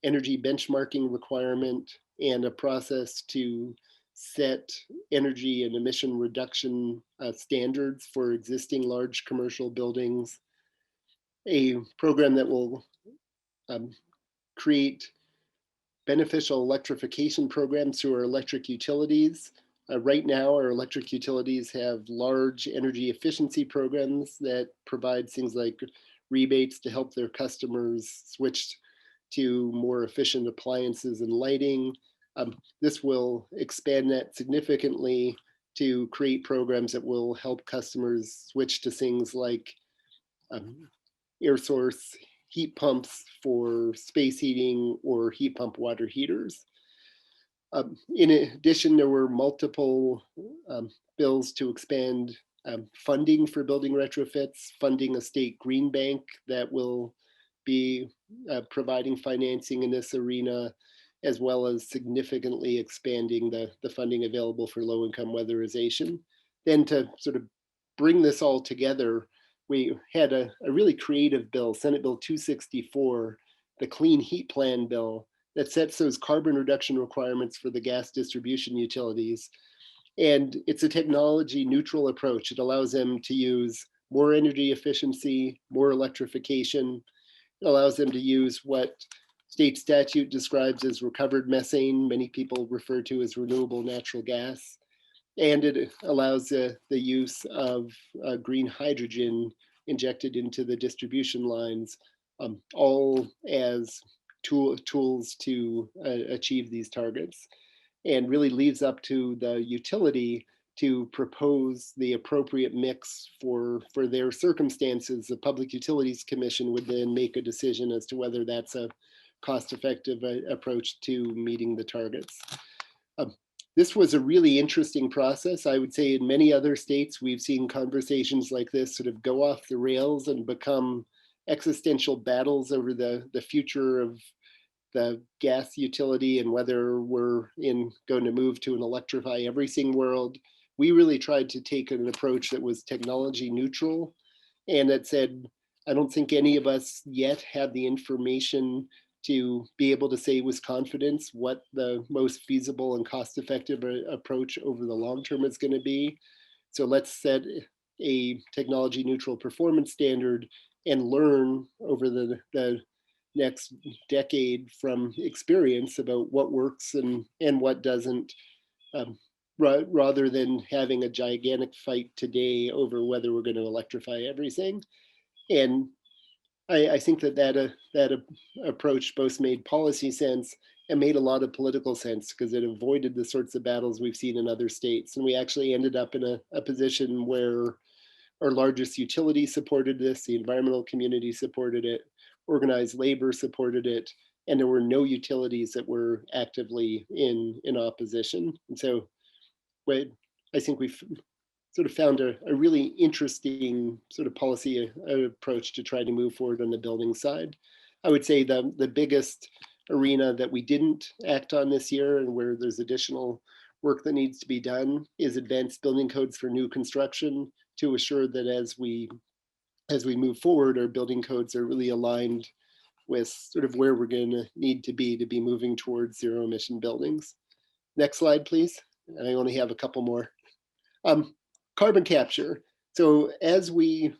D: energy benchmarking requirement, and a process to set energy and emission reduction standards for existing large commercial buildings. A program that will create beneficial electrification programs through our electric utilities. Right now, our electric utilities have large energy efficiency programs that provide things like rebates to help their customers switch to more efficient appliances and lighting. This will expand that significantly to create programs that will help customers switch to things like air source heat pumps for space heating or heat pump water heaters. In addition, there were multiple bills to expand funding for building retrofits, funding a state green bank that will be providing financing in this arena, as well as significantly expanding the funding available for low-income weatherization. Then to sort of bring this all together, we had a really creative bill, Senate Bill 264, the Clean Heat Plan bill, that sets those carbon reduction requirements for the gas distribution utilities. And it's a technology neutral approach. It allows them to use more energy efficiency, more electrification. It allows them to use what state statute describes as recovered methane, many people refer to as renewable natural gas. And it allows the use of green hydrogen injected into the distribution lines, all as tools to achieve these targets, and really leaves up to the utility to propose the appropriate mix for their circumstances. The Public Utilities Commission would then make a decision as to whether that's a cost-effective approach to meeting the targets. this was a really interesting process. I would say in many other states, we've seen conversations like this sort of go off the rails and become existential battles over the future of the gas utility and whether we're going to move to an electrify everything world. We really tried to take an approach that was technology neutral and that said, I don't think any of us yet have the information to be able to say with confidence what the most feasible and cost-effective approach over the long term is going to be. So let's set a technology neutral performance standard and learn over the next decade from experience about what works and what doesn't, rather than having a gigantic fight today over whether we're going to electrify everything. And I think that approach both made policy sense and made a lot of political sense because it avoided the sorts of battles we've seen in other states. And we actually ended up in a position where our largest utility supported this, the environmental community supported it, organized labor supported it, and there were no utilities that were actively in opposition. And so I think we've sort of found a really interesting sort of policy approach to try to move forward on the building side. I would say the biggest arena that we didn't act on this year and where there's additional work that needs to be done is advanced building codes for new construction to assure that as we move forward, our building codes are really aligned with sort of where we're going to need to be moving towards zero emission buildings. Next slide, please. I only have a couple more. Carbon capture. So as we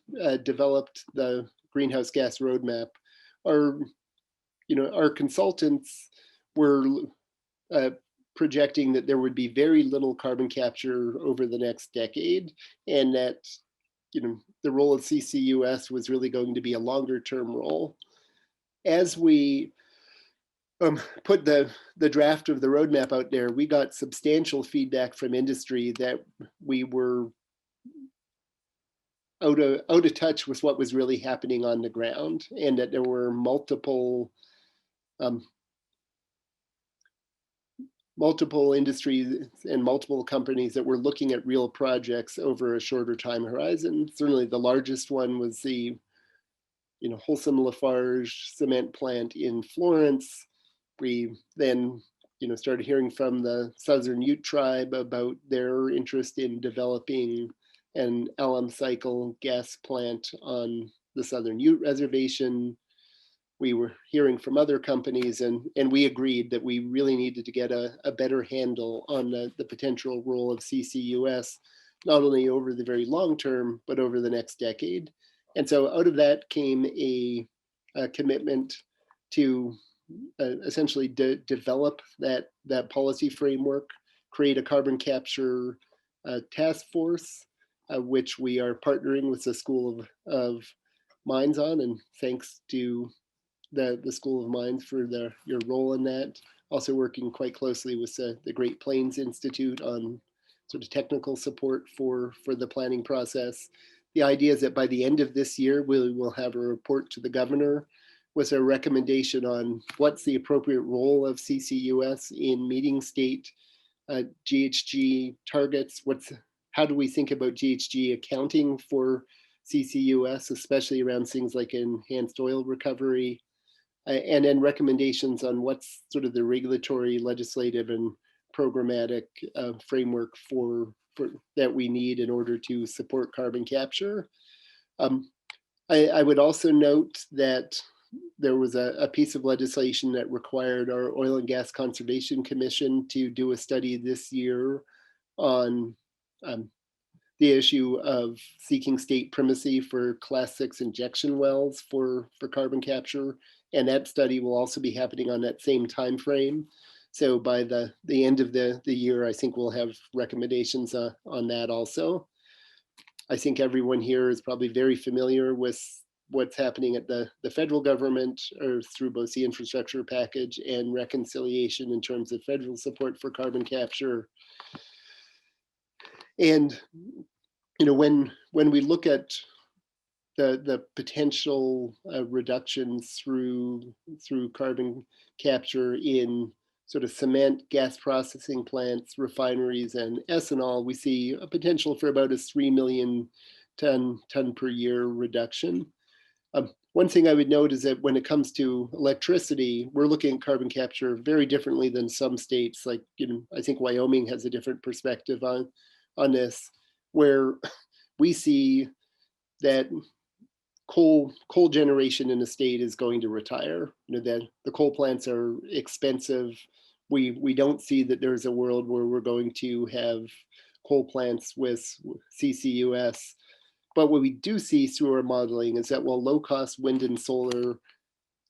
D: developed the greenhouse gas roadmap, our consultants were projecting that there would be very little carbon capture over the next decade, and that the role of CCUS was really going to be a longer term role. As we put the draft of the roadmap out there, we got substantial feedback from industry that we were out of touch with what was really happening on the ground, and that there were multiple industries and multiple companies that were looking at real projects over a shorter time horizon. Certainly the largest one was the Holcim Lafarge cement plant in Florence. We then started hearing from the Southern Ute tribe about their interest in developing an alum cycle gas plant on the Southern Ute reservation. We were hearing from other companies, and we agreed that we really needed to get a better handle on the potential role of CCUS, not only over the very long term, but over the next decade. And so out of that came a commitment to essentially develop that policy framework, create a carbon capture task force, which we are partnering with the School of Mines on, and thanks to the School of Mines for your role in that. Also working quite closely with the Great Plains Institute on sort of technical support for the planning process. The idea is that by the end of this year, we will have a report to the governor with a recommendation on what's the appropriate role of CCUS in meeting state GHG targets. How do we think about GHG accounting for CCUS, especially around things like enhanced oil recovery, and then recommendations on what's sort of the regulatory, legislative, and programmatic framework for that we need in order to support carbon capture. I would also note that there was a piece of legislation that required our Oil and Gas Conservation Commission to do a study this year on the issue of seeking state primacy for Class 6 injection wells for carbon capture. And that study will also be happening on that same time frame. So by the end of the year, I think we'll have recommendations on that also. I think everyone here is probably very familiar with what's happening at the federal government, or through both the infrastructure package and reconciliation in terms of federal support for carbon capture. And when we look at the potential reductions through carbon capture in sort of cement, gas processing plants, refineries, and ethanol, we see a potential for about a 3 million ton per year reduction. One thing I would note is that when it comes to electricity, we're looking at carbon capture very differently than some states. Like, I think Wyoming has a different perspective on this, where we see that coal generation in the state is going to retire. That the coal plants are expensive. We don't see that there's a world where we're going to have coal plants with CCUS. But what we do see through our modeling is that while low-cost wind and solar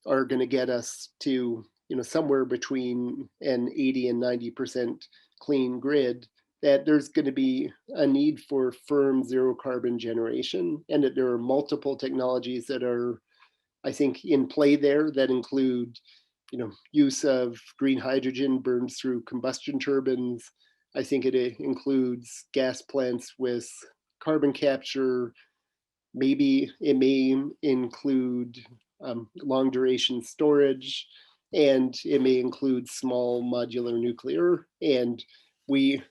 D: are going to get us to somewhere between an 80 and 90% clean grid, that there's going to be a need for firm zero carbon generation, and that there are multiple technologies that are, I think, in play there that include use of green hydrogen burned through combustion turbines. I think it includes gas plants with carbon capture. Maybe it may include long duration storage, and it may include small modular nuclear. And we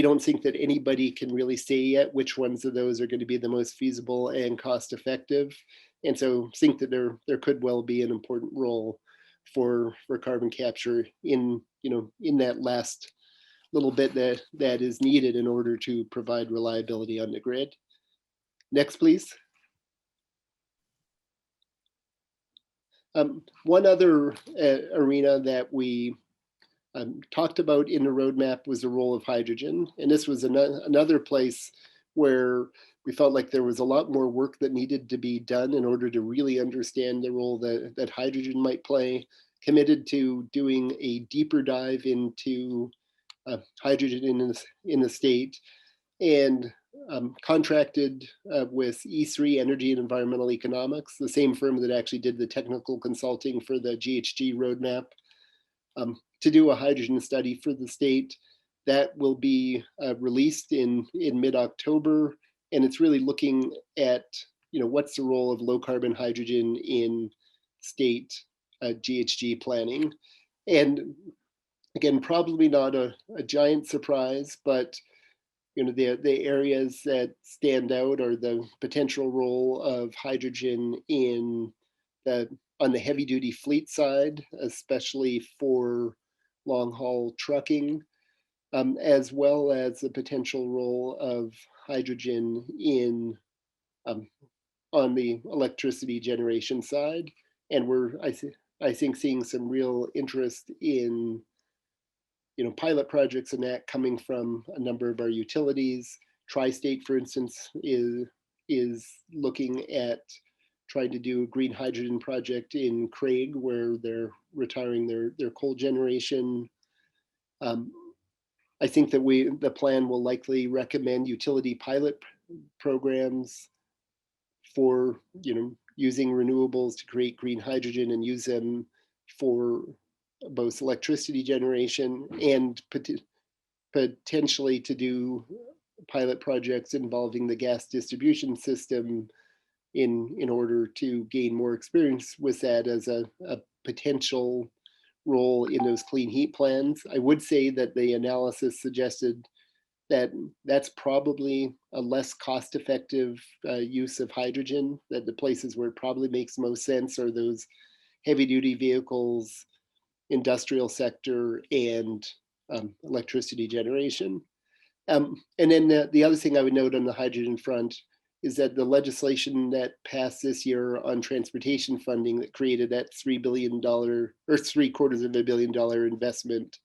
D: don't think that anybody can really say yet which ones of those are going to be the most feasible and cost effective. And so think that there could well be an important role for carbon capture in that last little bit that is needed in order to provide reliability on the grid. Next, please. One other arena that we talked about in the roadmap was the role of hydrogen. And this was another place where we felt like there was a lot more work that needed to be done in order to really understand the role that hydrogen might play. Committed to doing a deeper dive into hydrogen in the state, and contracted with E3 Energy and Environmental Economics, the same firm that actually did the technical consulting for the GHG roadmap, to do a hydrogen study for the state. That will be released in mid-October, and it's really looking at what's the role of low carbon hydrogen in state GHG planning. And again, probably not a giant surprise, but the areas that stand out are the potential role of hydrogen on the heavy duty fleet side, especially for long haul trucking, as well as the potential role of hydrogen on the electricity generation side. And we're, I think, seeing some real interest in pilot projects and that coming from a number of our utilities. Tri-State, for instance, is looking at trying to do a green hydrogen project in Craig, where they're retiring their coal generation. I think that the plan will likely recommend utility pilot programs for using renewables to create green hydrogen and use them for both electricity generation and potentially to do pilot projects involving the gas distribution system in order to gain more experience with that as a potential role in those clean heat plans. I would say that the analysis suggested that that's probably a less cost-effective use of hydrogen, that the places where it probably makes most sense are those heavy-duty vehicles, industrial sector, and electricity generation. And then the other thing I would note on the hydrogen front is that the legislation that passed this year on transportation funding that created that $3 billion or $750 million investment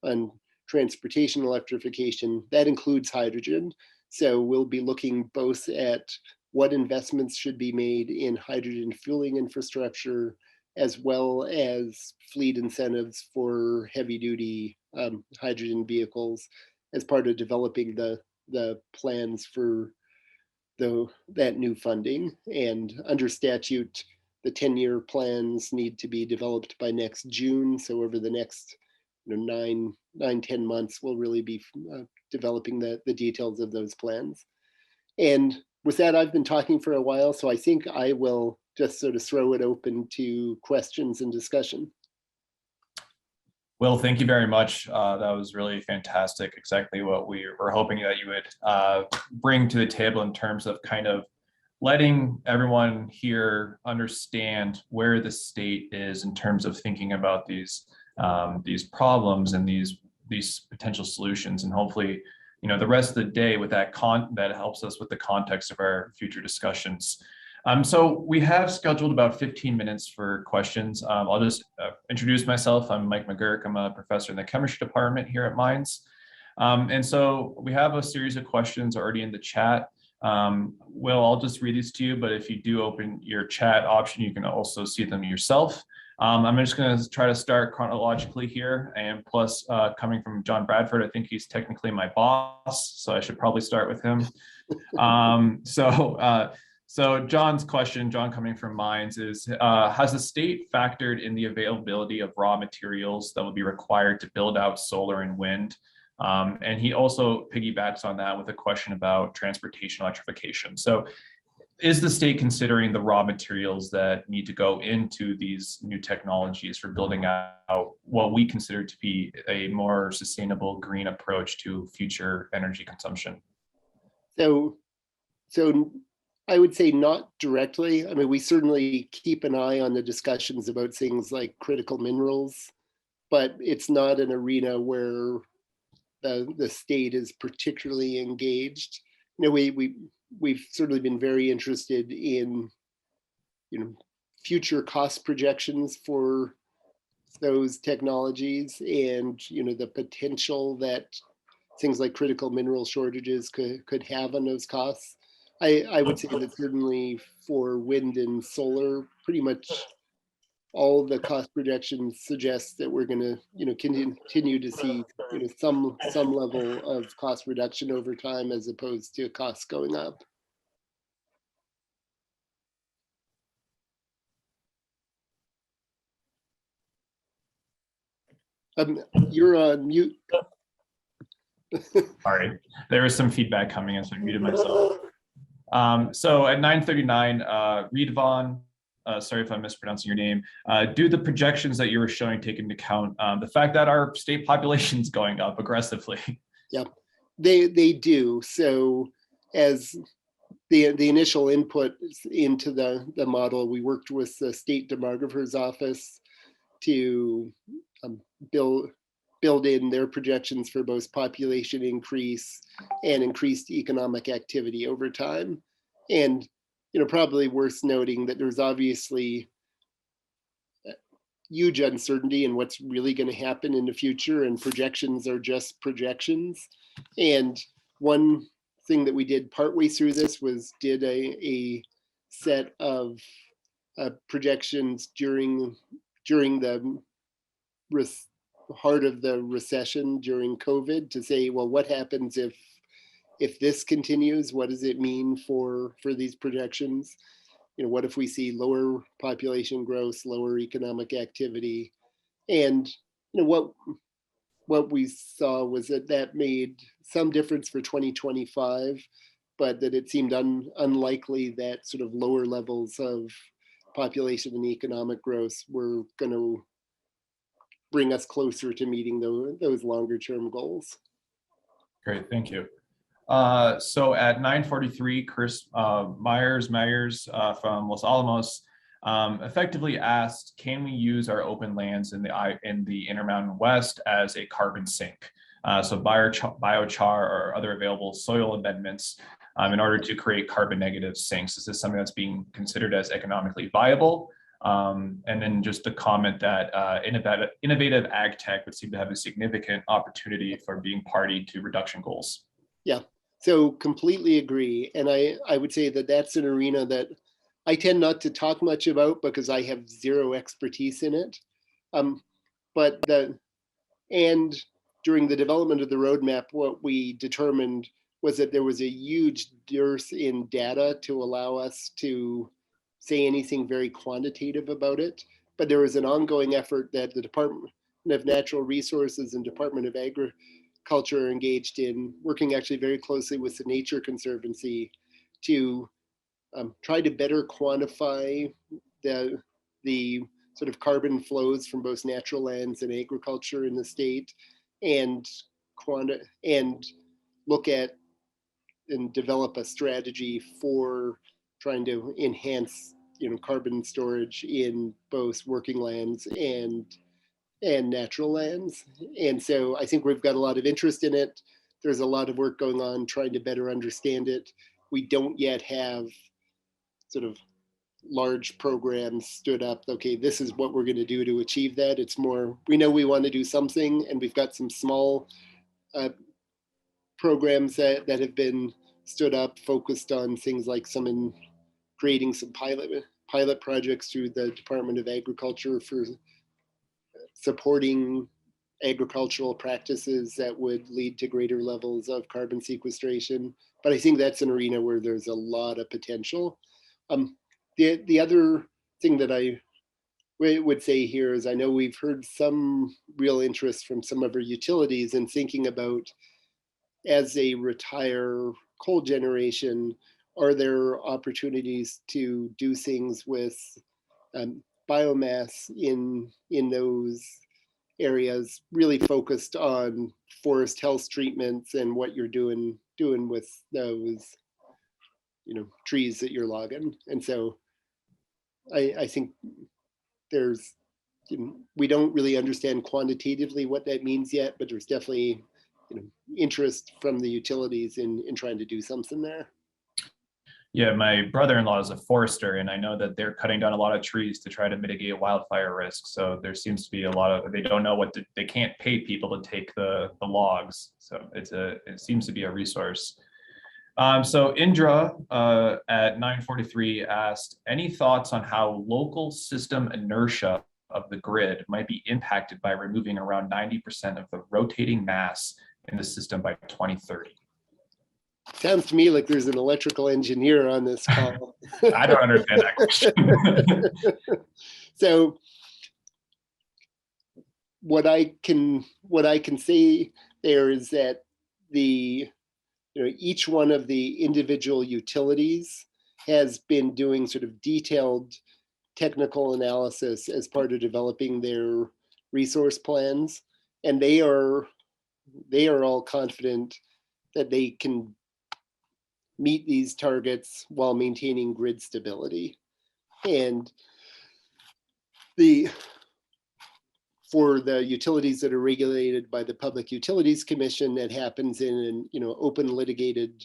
D: on transportation electrification, that includes hydrogen. So we'll be looking both at what investments should be made in hydrogen fueling infrastructure, as well as fleet incentives for heavy duty hydrogen vehicles as part of developing the plans for that new funding. And under statute, the 10-year plans need to be developed by next June. So over the next 9-10 months, we'll really be developing the details of those plans. And with that, I've been talking for a while, so I think I will just sort of throw it open to questions and discussion.
E: Will, thank you very much. That was really fantastic. Exactly what we were hoping that you would bring to the table in terms of kind of letting everyone here understand where the state is in terms of thinking about these problems and these potential solutions. And hopefully, you know, the rest of the day with that that helps us with the context of our future discussions. So we have scheduled about 15 minutes for questions. I'll just introduce myself. I'm Mike McGurk. I'm a professor in the chemistry department here at Mines. And so we have a series of questions already in the chat. Will, I'll just read these to you, but if you do open your chat option, you can also see them yourself. I'm just going to try to start chronologically here, and plus coming from John Bradford, I think he's technically my boss, so I should probably start with him. So John's question, John coming from Mines, is has the state factored in the availability of raw materials that will be required to build out solar and wind? And he also piggybacks on that with a question about transportation electrification. So is the state considering the raw materials that need to go into these new technologies for building out what we consider to be a more sustainable green approach to future energy consumption?
D: So I would say not directly. I mean, we certainly keep an eye on the discussions about things like critical minerals, but it's not an arena where the state is particularly engaged. You know, we've certainly been very interested in, you know, future cost projections for those technologies, and, you know, the potential that things like critical mineral shortages could have on those costs. I would say that certainly for wind and solar, pretty much all the cost projections suggest that we're going to, you know, continue to see, you know, some level of cost reduction over time, as opposed to costs going up. You're on mute.
E: Sorry, there was some feedback coming in, so I muted myself. So at 9:39, Reedvon, sorry if I'm mispronouncing your name, do the projections that you were showing take into account the fact that our state population is going up aggressively?
D: Yeah, they do. So as the initial input into the model, we worked with the state demographer's office to build in their projections for both population increase and increased economic activity over time. And, you know, probably worth noting that there's obviously huge uncertainty in what's really going to happen in the future, and projections are just projections. And one thing that we did partway through this was did a set of projections during the heart of the recession during COVID, to say, well, what happens if this continues? What does it mean for these projections? You know, what if we see lower population growth, lower economic activity? And, you know, what we saw was that made some difference for 2025, but that it seemed unlikely that sort of lower levels of population and economic growth were going to bring us closer to meeting those longer term goals.
E: Great, thank you. So at 9:43, Chris Myers from Los Alamos effectively asked, can we use our open lands in the Intermountain West as a carbon sink? So biochar or other available soil amendments in order to create carbon negative sinks. Is this something that's being considered as economically viable? And then just to comment that innovative ag tech would seem to have a significant opportunity for being party to reduction goals.
D: Yeah, so completely agree. And I would say that that's an arena that I tend not to talk much about because I have zero expertise in it. But during the development of the roadmap, what we determined was that there was a huge dearth in data to allow us to say anything very quantitative about it. But there was an ongoing effort that the Department of Natural Resources and Department of Agriculture are engaged in, working actually very closely with the Nature Conservancy to try to better quantify the sort of carbon flows from both natural lands and agriculture in the state, and look at and develop a strategy for trying to enhance, carbon storage in both working lands and natural lands. And so I think we've got a lot of interest in it. There's a lot of work going on trying to better understand it. We don't yet have sort of large programs stood up. Okay, this is what we're going to do to achieve that. It's more, we know we want to do something, and we've got some small programs that have been stood up, focused on things like creating some pilot projects through the Department of Agriculture for supporting agricultural practices that would lead to greater levels of carbon sequestration. But I think that's an arena where there's a lot of potential. The other thing that I would say here is, I know we've heard some real interest from some of our utilities in thinking about, as they retire coal generation, are there opportunities to do things with biomass in those areas, really focused on forest health treatments and what you're doing with those, trees that you're logging. And so I think there's, we don't really understand quantitatively what that means yet, but there's definitely, interest from the utilities in trying to do something there.
E: Yeah, my brother-in-law is a forester, and I know that they're cutting down a lot of trees to try to mitigate wildfire risk. So there seems to be a lot of, they don't know they can't pay people to take the logs. So it seems to be a resource. So Indra at 9:43 asked, any thoughts on how local system inertia of the grid might be impacted by removing around 90% of the rotating mass in the system by 2030?
D: Sounds to me like there's an electrical engineer on this call.
E: I don't understand that question.
D: So what I can say there is that each one of the individual utilities has been doing sort of detailed technical analysis as part of developing their resource plans, and they are all confident that they can meet these targets while maintaining grid stability. And for the utilities that are regulated by the Public Utilities Commission, that happens in an open litigated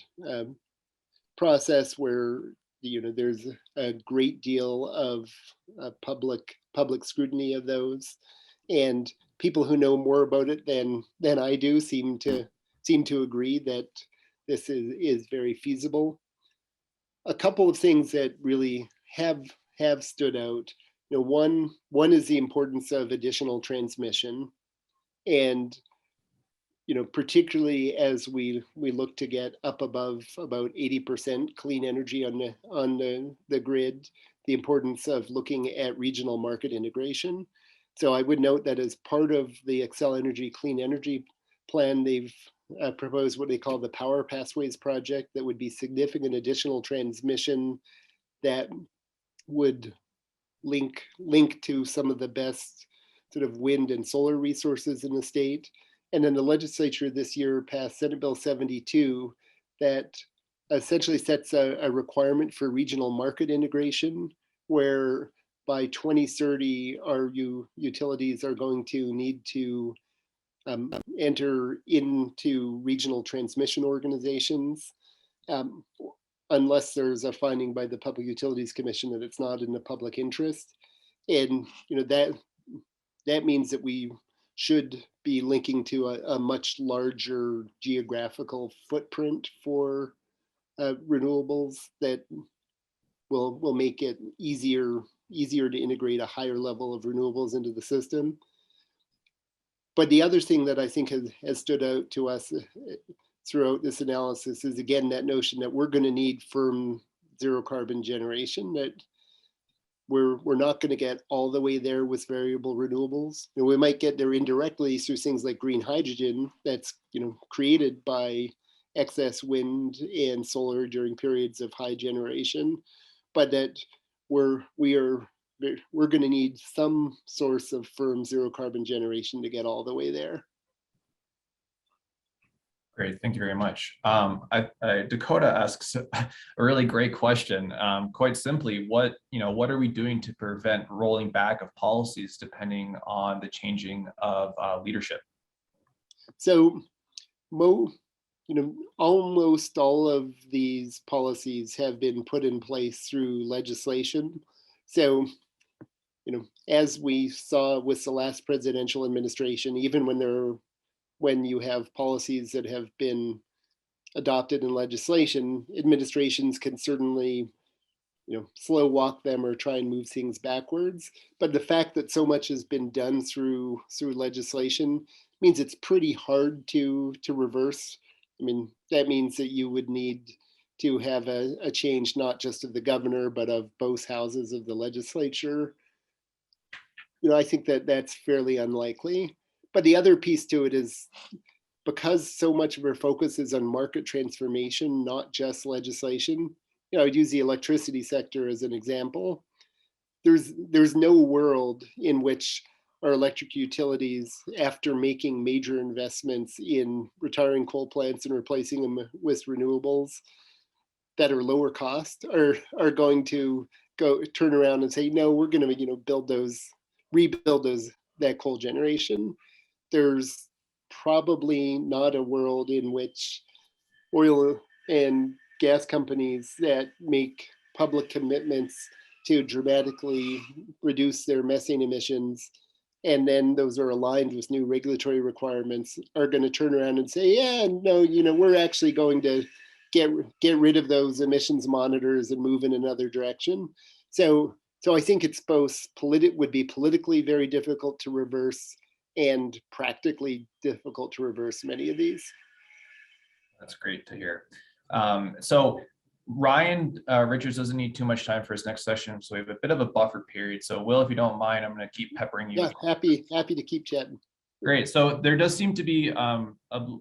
D: process where there's a great deal of public scrutiny of those, and people who know more about it than I do seem to agree that this is very feasible. A couple of things that really have stood out. One is the importance of additional transmission, and particularly as we look to get up above about 80% clean energy on the grid, the importance of looking at regional market integration. So I would note that as part of the Xcel Energy Clean Energy Plan, they've proposed what they call the Power Pathways Project, that would be significant additional transmission that would link to some of the best sort of wind and solar resources in the state. And then the legislature this year passed Senate Bill 72 that essentially sets a requirement for regional market integration, where by 2030, our utilities are going to need to enter into regional transmission organizations, unless there's a finding by the Public Utilities Commission that it's not in the public interest. And that means that we should be linking to a much larger geographical footprint for renewables that will make it easier to integrate a higher level of renewables into the system. But the other thing that I think has stood out to us throughout this analysis is, again, that notion that we're going to need firm zero carbon generation, that we're not going to get all the way there with variable renewables. We might get there indirectly through things like green hydrogen that's created by excess wind and solar during periods of high generation, but that we are we're going to need some source of firm zero carbon generation to get all the way there.
E: Great, thank you very much. Dakota asks a really great question. Quite simply, what are we doing to prevent rolling back of policies depending on the changing of leadership?
D: So, almost all of these policies have been put in place through legislation. So, as we saw with the last presidential administration, even when you have policies that have been adopted in legislation, administrations can certainly, slow walk them or try and move things backwards. But the fact that so much has been done through legislation means it's pretty hard to reverse. I mean, that means that you would need to have a change not just of the governor, but of both houses of the legislature. I think that that's fairly unlikely. But the other piece to it is, because so much of our focus is on market transformation, not just legislation. I'd use the electricity sector as an example. There's no world in which our electric utilities, after making major investments in retiring coal plants and replacing them with renewables that are lower cost, are going to turn around and say, no, we're going to rebuild that coal generation. There's probably not a world in which oil and gas companies that make public commitments to dramatically reduce their methane emissions, and then those are aligned with new regulatory requirements, are going to turn around and say, yeah, no, we're actually going to get rid of those emissions monitors and move in another direction. So I think it's both would be politically very difficult to reverse and practically difficult to reverse many of these.
E: That's great to hear. So Ryan Richards doesn't need too much time for his next session, so we have a bit of a buffer period. So Will, if you don't mind, I'm going to keep peppering you.
D: Yeah, happy to keep chatting.
E: Great. So there does seem to be a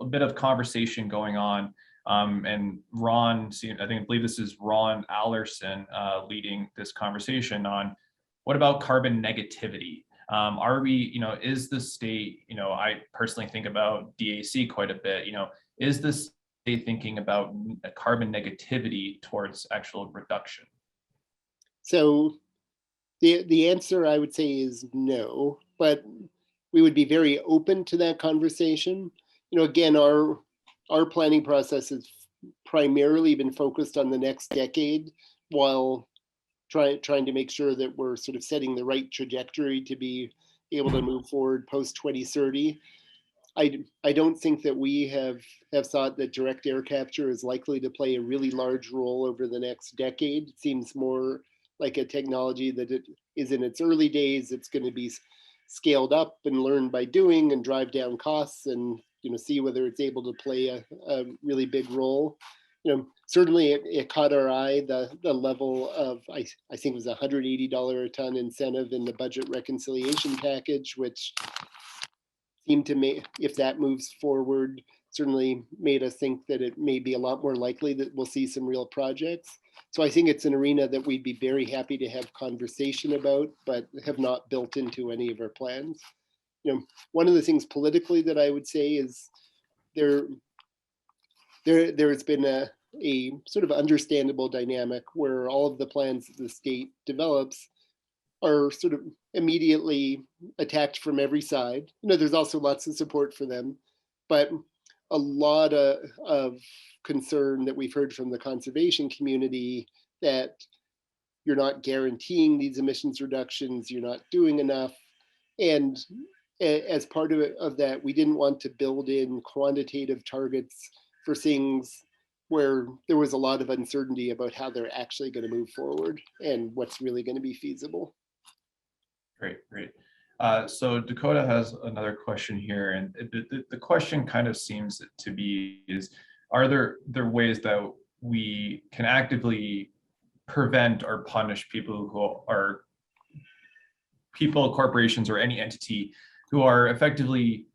E: bit of conversation going on. And Ron, I believe this is Ron Allerson leading this conversation on what about carbon negativity? Are we, is the state, I personally think about DAC quite a bit, is the state thinking about carbon negativity towards actual reduction?
D: So the answer I would say is no, but we would be very open to that conversation. Again, our planning process has primarily been focused on the next decade, while trying to make sure that we're sort of setting the right trajectory to be able to move forward post 2030. I don't think that we have thought that direct air capture is likely to play a really large role over the next decade. It seems more like a technology that it is in its early days. It's going to be scaled up and learn by doing and drive down costs and see whether it's able to play a really big role. Certainly it caught our eye, the level of, I think it was $180 a ton incentive in the budget reconciliation package, which seemed to make, if that moves forward, certainly made us think that it may be a lot more likely that we'll see some real projects. So I think it's an arena that we'd be very happy to have conversation about, but have not built into any of our plans. One of the things politically that I would say is there has been a sort of understandable dynamic where all of the plans that the state develops are sort of immediately attacked from every side. There's also lots of support for them, but a lot of concern that we've heard from the conservation community that you're not guaranteeing these emissions reductions, you're not doing enough. And as part of that, we didn't want to build in quantitative targets for things where there was a lot of uncertainty about how they're actually going to move forward and what's really going to be feasible.
E: Great. So Dakota has another question here, and the question kind of seems to be is, are there ways that we can actively prevent or punish people who are corporations, or any entity who are effectively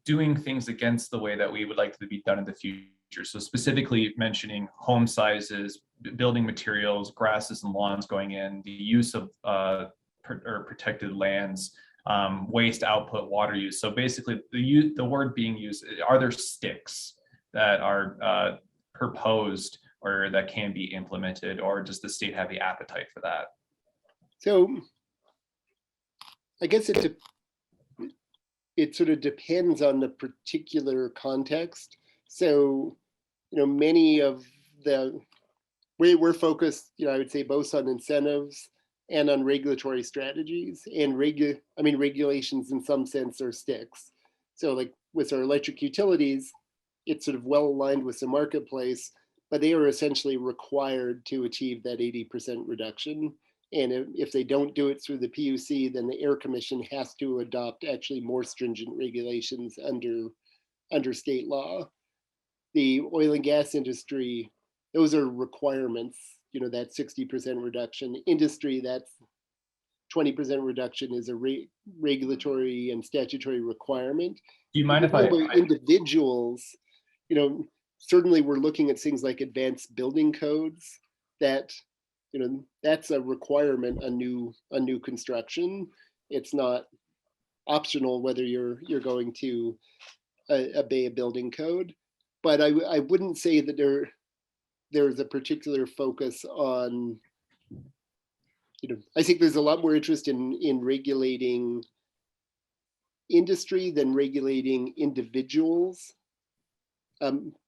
E: doing things against the way that we would like to be done in the future? So specifically mentioning home sizes, building materials, grasses and lawns going in, the use of protected lands, waste output, water use. So basically the word being used, are there sticks that are proposed or that can be implemented, or does the state have the appetite for that?
D: So I guess it sort of depends on the particular context. So, many of we're focused, I would say both on incentives and on regulatory strategies, and regulations in some sense are sticks. So like with our electric utilities, it's sort of well aligned with the marketplace, but they are essentially required to achieve that 80% reduction. And if they don't do it through the PUC, then the Air Commission has to adopt actually more stringent regulations under state law. The oil and gas industry, those are requirements, that 60% reduction. Industry, that's 20% reduction is a regulatory and statutory requement.
E: Do you mind if I
D: individuals, certainly we're looking at things like advanced building codes that, that's a requirement, a new construction. It's not optional whether you're going to obey a building code. But I wouldn't say that there's a particular focus on, I think there's a lot more interest in regulating industry than regulating individuals,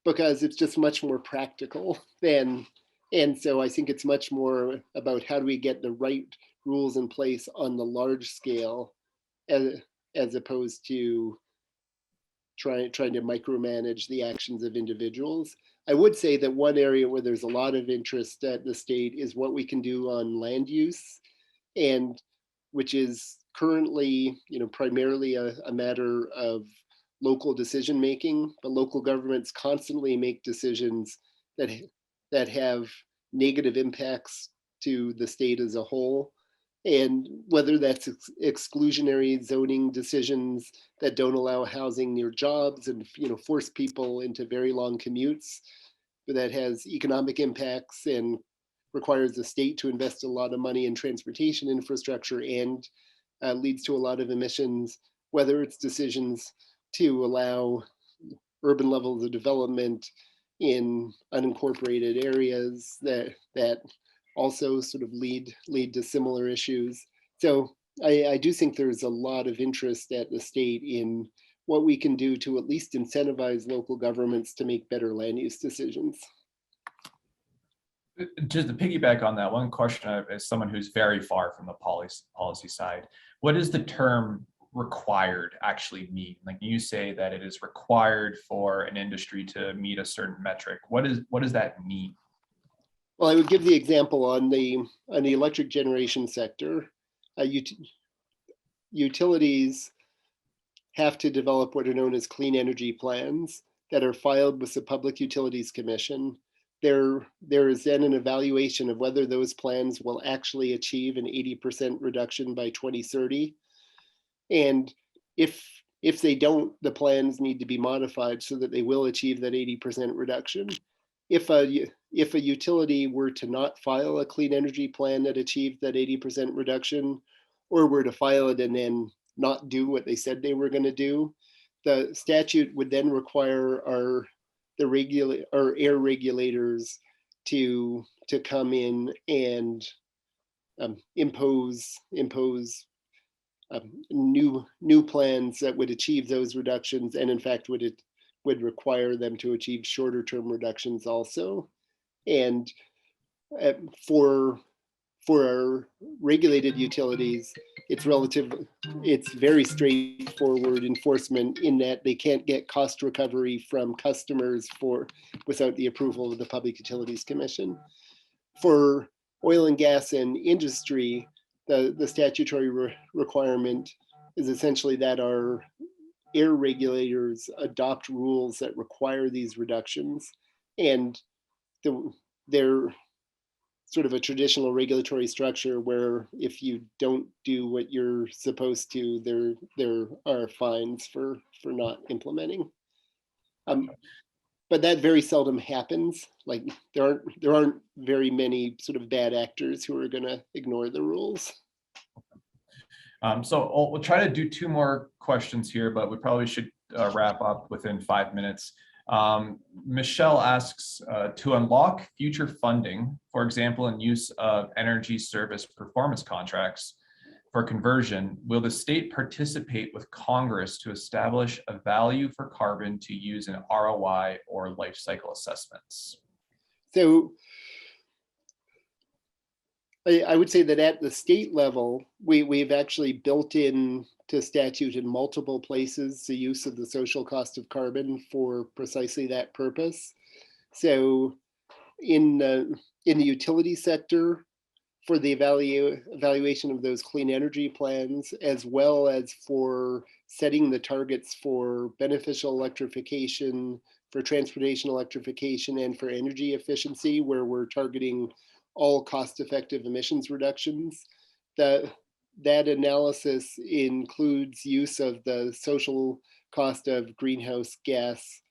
D: because it's just much more practical than, and so I think it's much more about how do we get the right rules in place on the large scale as opposed to trying to micromanage the actions of individuals. I would say that one area where there's a lot of interest at the state is what we can do on land use, and which is currently, primarily a matter of local decision making, but local governments constantly make decisions that have negative impacts to the state as a whole. And whether that's exclusionary zoning decisions that don't allow housing near jobs and force people into very long commutes, but that has economic impacts and requires the state to invest a lot of money in transportation infrastructure and leads to a lot of emissions, whether it's decisions to allow urban levels of development in unincorporated areas that also sort of lead to similar issues. So I do think there's a lot of interest at the state in what we can do to at least incentivize local governments to make better land use decisions.
E: Just to piggyback on that, one question as someone who's very far from the policy side, what does the term required actually mean? Like you say that it is required for an industry to meet a certain metric. What does that mean?
D: Well, I would give the example on the electric generation sector. Utilities have to develop what are known as clean energy plans that are filed with the Public Utilities Commission. There is then an evaluation of whether those plans will actually achieve an 80% reduction by 2030. And if they don't, the plans need to be modified so that they will achieve that 80% reduction. If a utility were to not file a clean energy plan that achieved that 80% reduction, or were to file it and then not do what they said they were going to do, the statute would then require our air regulators to come in and impose new plans that would achieve those reductions, and in fact would require them to achieve shorter term reductions also. And for our regulated utilities, it's very straightforward enforcement in that they can't get cost recovery from customers without the approval of the Public Utilities Commission. For oil and gas and industry, the statutory requirement is essentially that our air regulators adopt rules that require these reductions, and they're sort of a traditional regulatory structure where if you don't do what you're supposed to, there are fines for not implementing. but that very seldom happens. Like there aren't very many sort of bad actors who are going to ignore the rules.
E: So we'll try to do 2 more questions here, but we probably should wrap up within 5 minutes. Michelle asks, to unlock future funding, for example, in use of energy service performance contracts for conversion, will the state participate with Congress to establish a value for carbon to use in ROI or life cycle assessments?
D: So I would say that at the state level, we've actually built in to statute in multiple places the use of the social cost of carbon for precisely that purpose. So in the utility sector, for the evaluation of those clean energy plans, as well as for setting the targets for beneficial electrification, for transportation electrification, and for energy efficiency, where we're targeting all cost-effective emissions reductions. That analysis includes use of the social cost of greenhouse gas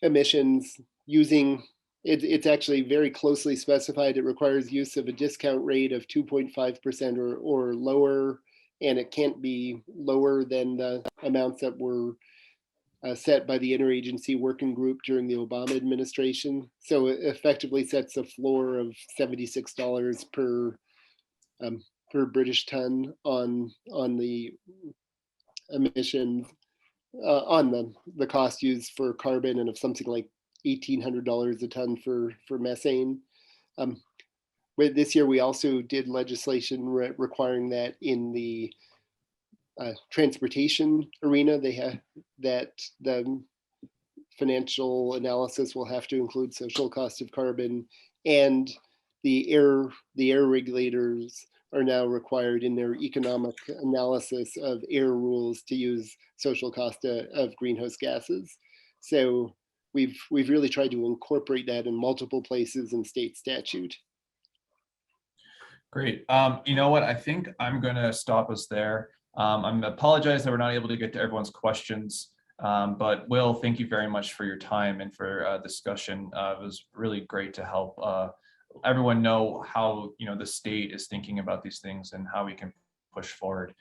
D: emissions using, it's actually very closely specified. It requires use of a discount rate of 2.5% or lower, and it can't be lower than the amounts that were set by the interagency working group during the Obama administration. So it effectively sets a floor of $76 per British ton on the emissions, on the cost used for carbon, and of something like $1,800 a ton for methane. But this year we also did legislation requiring that in the transportation arena. They have that the financial analysis will have to include social cost of carbon, and the air regulators are now required in their economic analysis of air rules to use social cost of greenhouse gases. So we've really tried to incorporate that in multiple places in state statute.
E: Great. You know what? I think I'm going to stop us there. I'm going to apologize that we're not able to get to everyone's questions. But Will, thank you very much for your time and for discussion. It was really great to help everyone know how the state is thinking about these things and how we can push forward.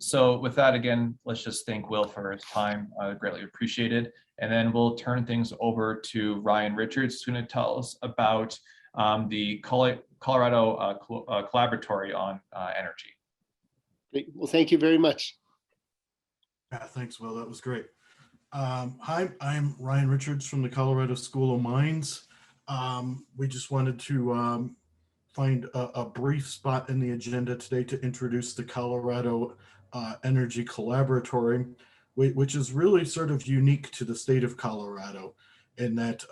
E: So with that, again, let's just thank Will for his time. Greatly appreciated. And then we'll turn things over to Ryan Richards, who's going to tell us about the Colorado Collaboratory on Energy.
D: Great. Well, thank you very much.
F: Yeah, thanks, Will. That was great. Hi, I'm Ryan Richards from the Colorado School of Mines. We just wanted to find a brief spot in the agenda today to introduce the Colorado Energy Collaboratory, which is really sort of unique to the state of Colorado in that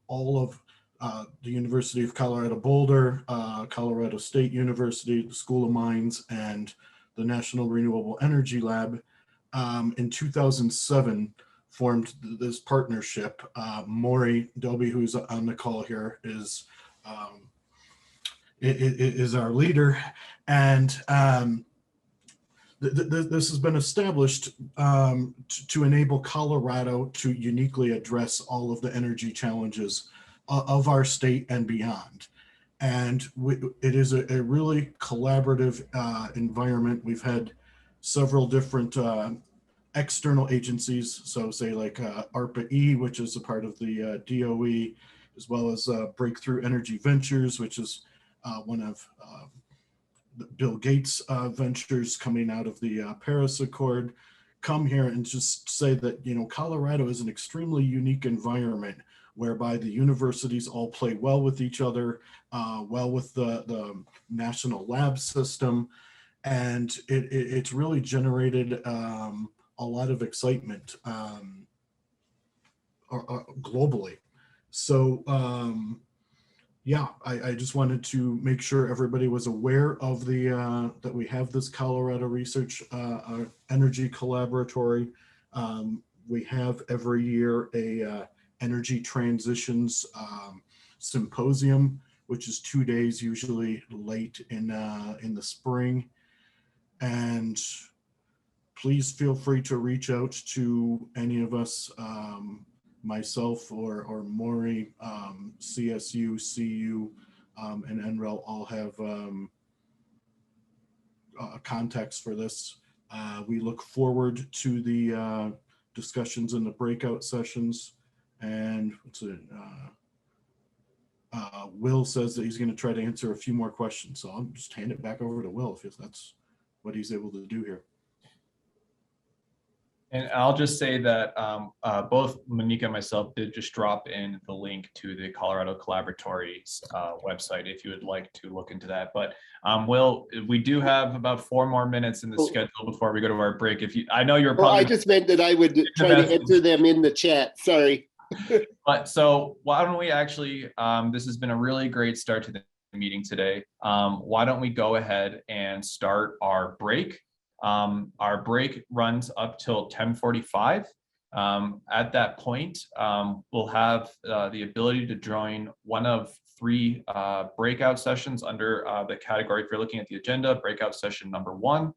F: all of the University of Colorado Boulder, Colorado State University, the School of Mines, and the National Renewable Energy Lab in 2007 formed this partnership. Maury Dobie, who's on the call here, is our leader, and this has been established to enable Colorado to uniquely address all of the energy challenges of our state and beyond. And it is a really collaborative environment. We've had several different external agencies, so say like ARPA-E, which is a part of the DOE, as well as Breakthrough Energy Ventures, which is one of Bill Gates' ventures coming out of the Paris Accord, come here and just say that, Colorado is an extremely unique environment whereby the universities all play well with each other, well with the national lab system, and it's really generated a lot of excitement globally. So yeah, I just wanted to make sure everybody was aware of that we have this Colorado Research Energy Collaboratory. We have every year a energy transitions symposium, which is 2 days, usually late in the spring. And please feel free to reach out to any of us myself or Maury, CSU, CU, and NREL all have context for this. We look forward to the discussions in the breakout sessions. And what's it? Will says that he's going to try to answer a few more questions. So I'll just hand it back over to Will if that's what he's able to do here.
E: And I'll just say that both Monica and myself did just drop in the link to the Colorado Collaboratory's website if you would like to look into that. But Will, we do have about 4 more minutes in the schedule before we go to our break. If you, I know you're probably.
D: I just meant that I would try to enter them in the chat. Sorry.
E: But so why don't we actually, this has been a really great start to the meeting today. Why don't we go ahead and start our break? Our break runs up till 10:45. At that point, we'll have the ability to join one of 3 breakout sessions under the category, if you're looking at the agenda, breakout session number 1.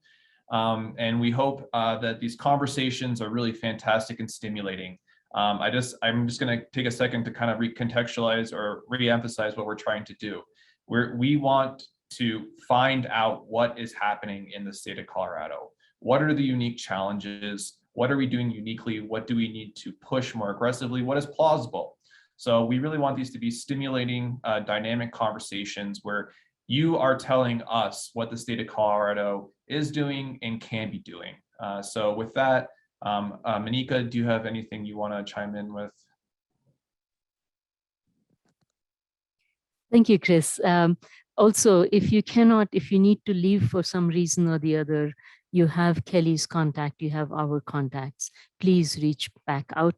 E: And we hope that these conversations are really fantastic and stimulating. I'm just going to take a second to kind of recontextualize or re-emphasize what we're trying to do. We want to find out what is happening in the state of Colorado. What are the unique challenges? What are we doing uniquely? What do we need to push more aggressively? What is plausible? So we really want these to be stimulating, dynamic conversations where you are telling us what the state of Colorado is doing and can be doing. So with that, Monica, do you have anything you want to chime in with?
B: Thank you, Chris. Also, if you need to leave for some reason or the other, you have Kelly's contact, you have our contacts. Please reach back out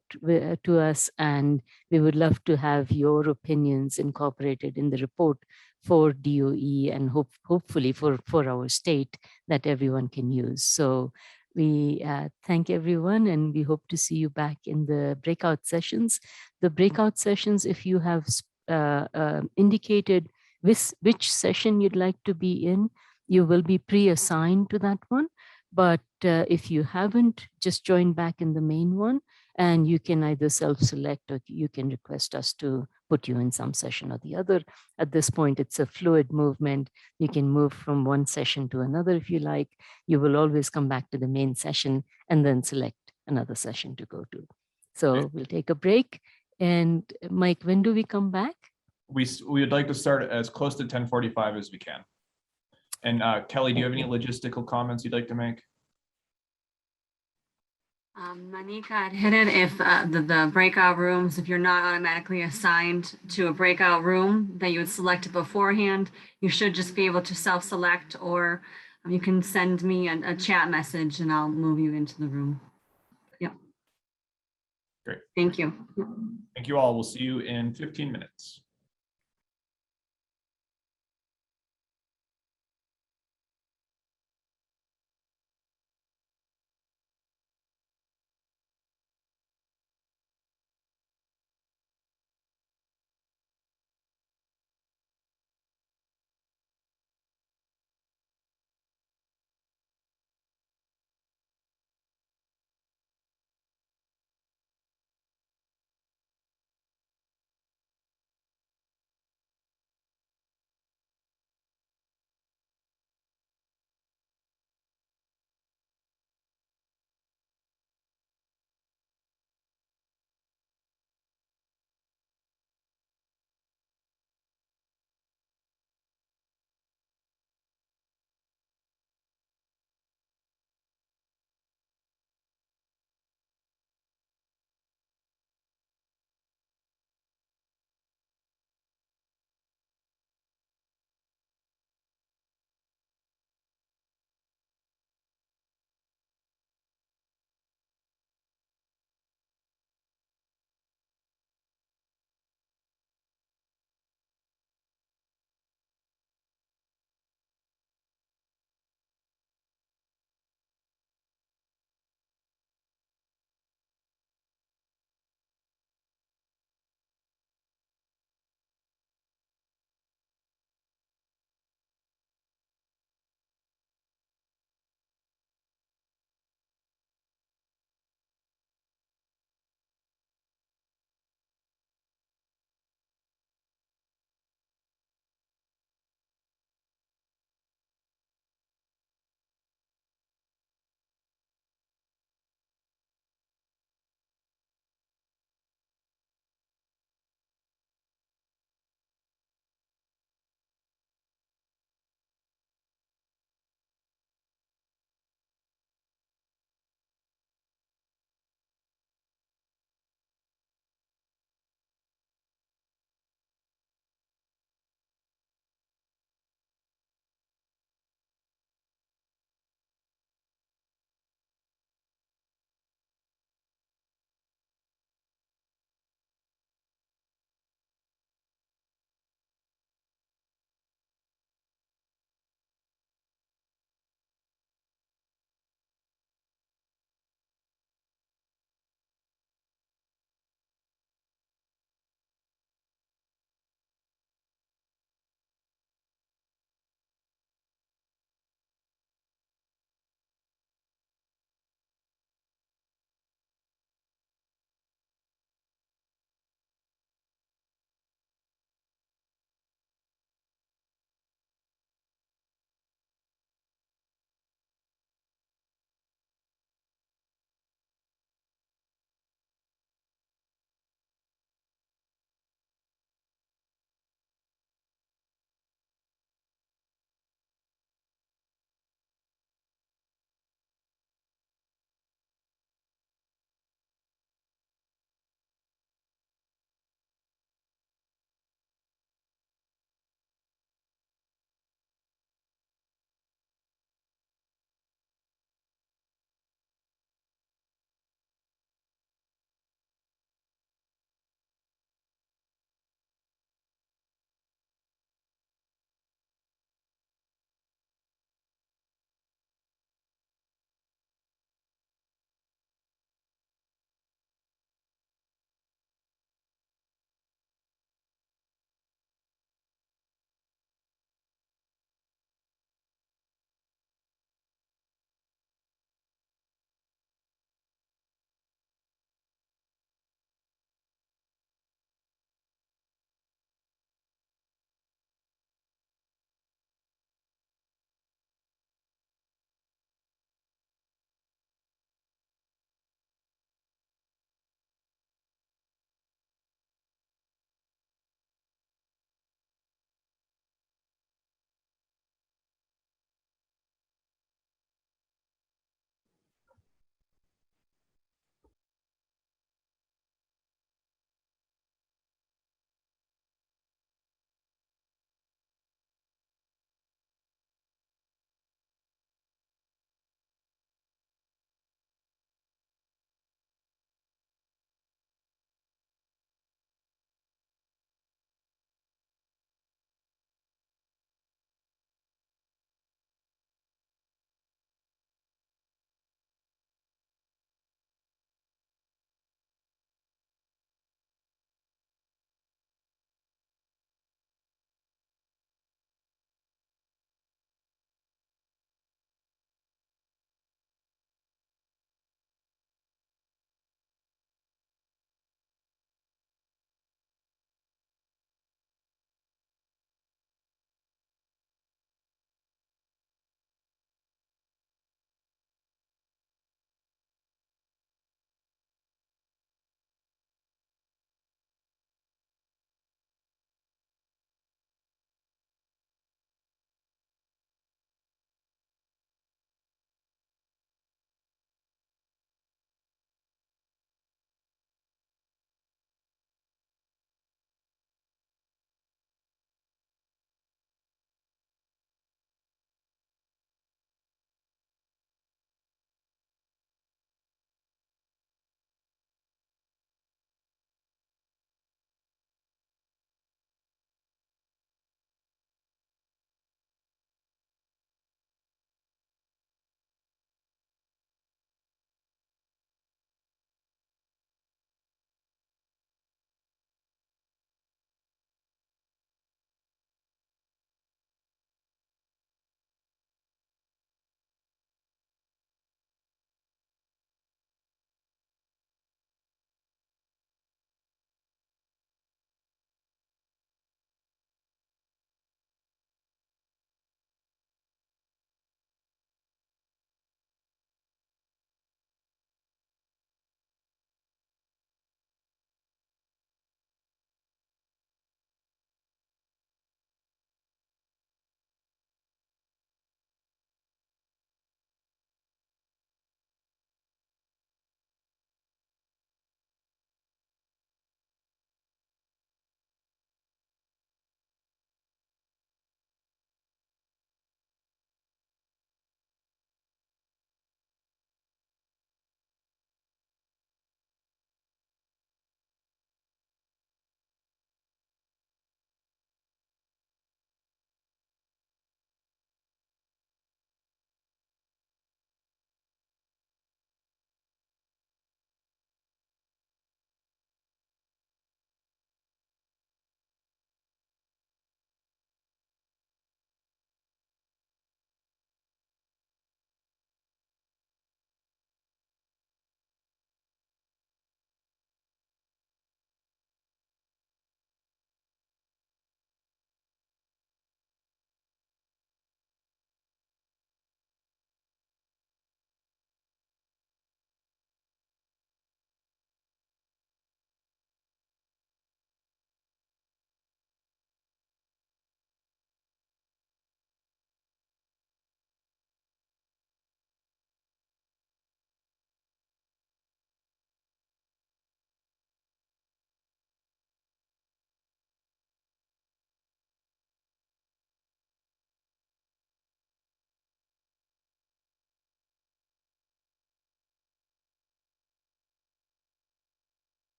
B: to us, and we would love to have your opinions incorporated in the report for DOE and hopefully for our state that everyone can use. So we thank everyone, and we hope to see you back in the breakout sessions. The breakout sessions, if you have indicated which session you'd like to be in, you will be pre-assigned to that one. But if you haven't, just join back in the main one, and you can either self-select or you can request us to put you in some session or the other. At this point, it's a fluid movement. You can move from one session to another if you like. You will always come back to the main session and then select another session to go to. So we'll take a break. And Mike, when do we come back?
E: We would like to start as close to 10:45 as we can. And Kelly, do you have any logistical comments you'd like to make?
G: Monica had hit it. If the breakout rooms, if you're not automatically assigned to a breakout room that you would select it beforehand, you should just be able to self-select, or you can send me a chat message and I'll move you into the room. Yep.
E: Great.
G: Thank you.
E: Thank you all. We'll see you in 15 minutes.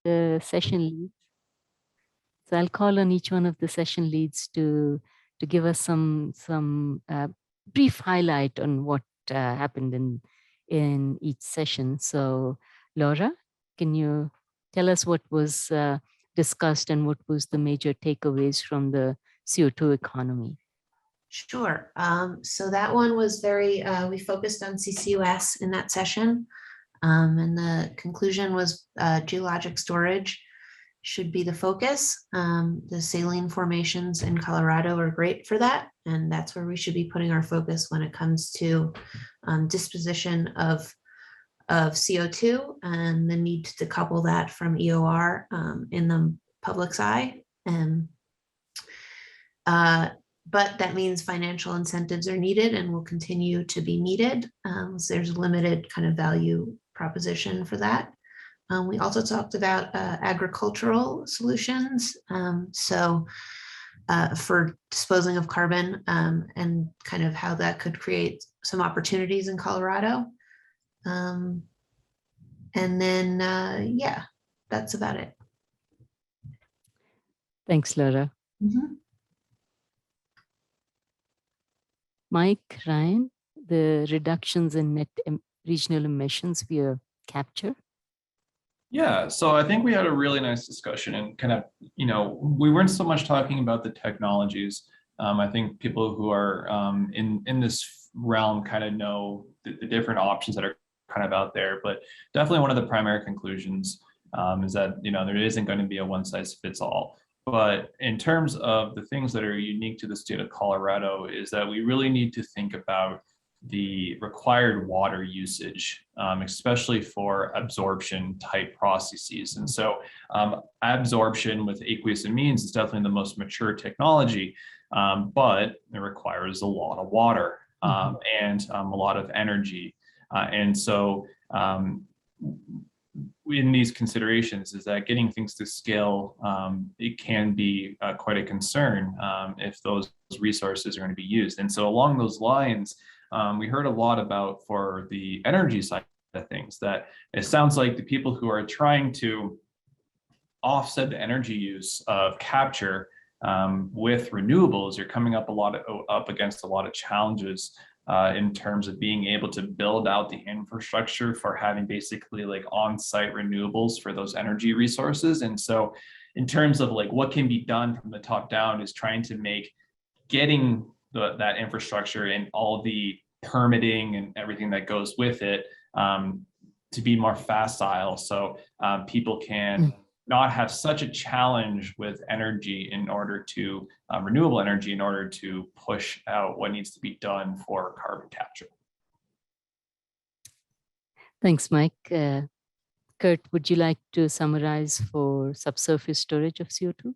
B: the session leads. So I'll call on each one of the session leads to give us some brief highlight on what happened in each session. So Laura, can you tell us what was discussed and what was the major takeaways from the CO2 economy?
H: Sure. So that one was we focused on CCUS in that session. And the conclusion was geologic storage should be the focus. The saline formations in Colorado are great for that. And that's where we should be putting our focus when it comes to disposition of CO2 and the need to decouple that from EOR in the public's eye. But that means financial incentives are needed and will continue to be needed. So there's a limited kind of value proposition for that. We also talked about agricultural solutions. For disposing of carbon and kind of how that could create some opportunities in Colorado. And then, yeah, that's about it.
B: Thanks, Laura.
H: Mm-hmm.
B: Mike, Ryan, the reductions in net regional emissions via capture?
E: Yeah, so I think we had a really nice discussion and kind of, we weren't so much talking about the technologies. I think people who are in this realm kind of know the different options that are kind of out there, but definitely one of the primary conclusions is that, there isn't going to be a one size fits all. But in terms of the things that are unique to the state of Colorado is that we really need to think about the required water usage, especially for absorption type processes. And so absorption with aqueous amines is definitely the most mature technology, but it requires a lot of water and a lot of energy. And so in these considerations is that getting things to scale, it can be quite a concern if those resources are going to be used. And so along those lines, we heard a lot about for the energy side of things that it sounds like the people who are trying to offset the energy use of capture with renewables are coming up against a lot of challenges in terms of being able to build out the infrastructure for having basically like on-site renewables for those energy resources. And so in terms of like what can be done from the top down is trying to make getting that infrastructure and all the permitting and everything that goes with it to be more facile, so people can not have such a challenge with energy in order to renewable energy in order to push out what needs to be done for carbon capture.
B: Thanks, Mike. Kurt, would you like to summarize for subsurface storage of CO2?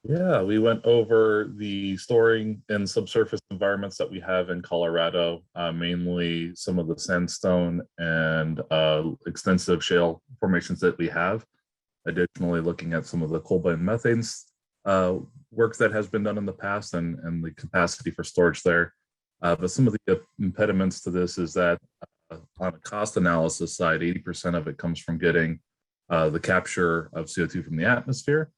I: Yeah, we went over the storing in subsurface environments that we have in Colorado, mainly some of the sandstone and extensive shale formations that we have. Additionally, looking at some of the coal and methane work that has been done in the past and the capacity for storage there. But some of the impediments to this is that on a cost analysis side, 80% of it comes from getting the capture of CO2 from the atmosphere.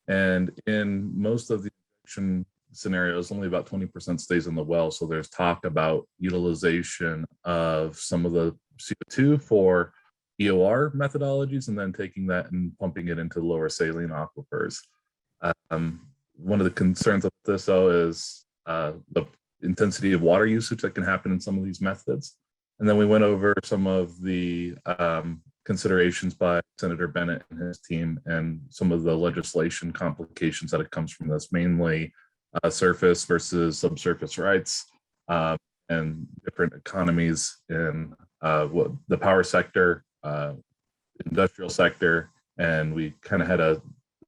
I: And in most of the injection scenarios, only about 20% stays in the well. So there's talk about utilization of some of the CO2 for EOR methodologies and then taking that and pumping it into lower saline aquifers. One of the concerns of this, though, is the intensity of water usage that can happen in some of these methods. And then we went over some of the considerations by Senator Bennett and his team and some of the legislation complications that it comes from this, mainly surface versus subsurface rights and different economies in the power sector, industrial sector, and we kind of had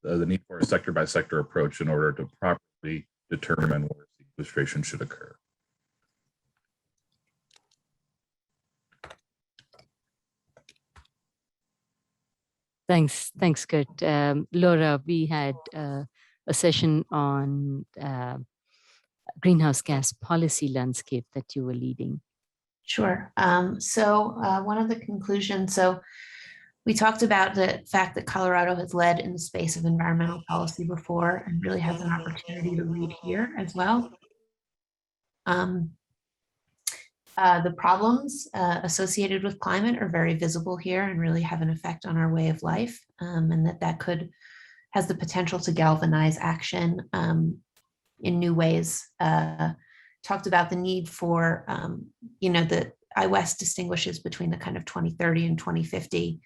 I: the need for a sector by sector approach in order to properly determine where sequestration should occur.
B: Thanks, Kurt. Laura, we had a session on greenhouse gas policy landscape that you were leading.
H: Sure. So one of the conclusions, We talked about the fact that Colorado has led in the space of environmental policy before and really has an opportunity to lead here as well. The problems associated with climate are very visible here and really have an effect on our way of life, and that has the potential to galvanize action in new ways. Talked about the need for, the Iwest distinguishes between the kind of 2030 and 2050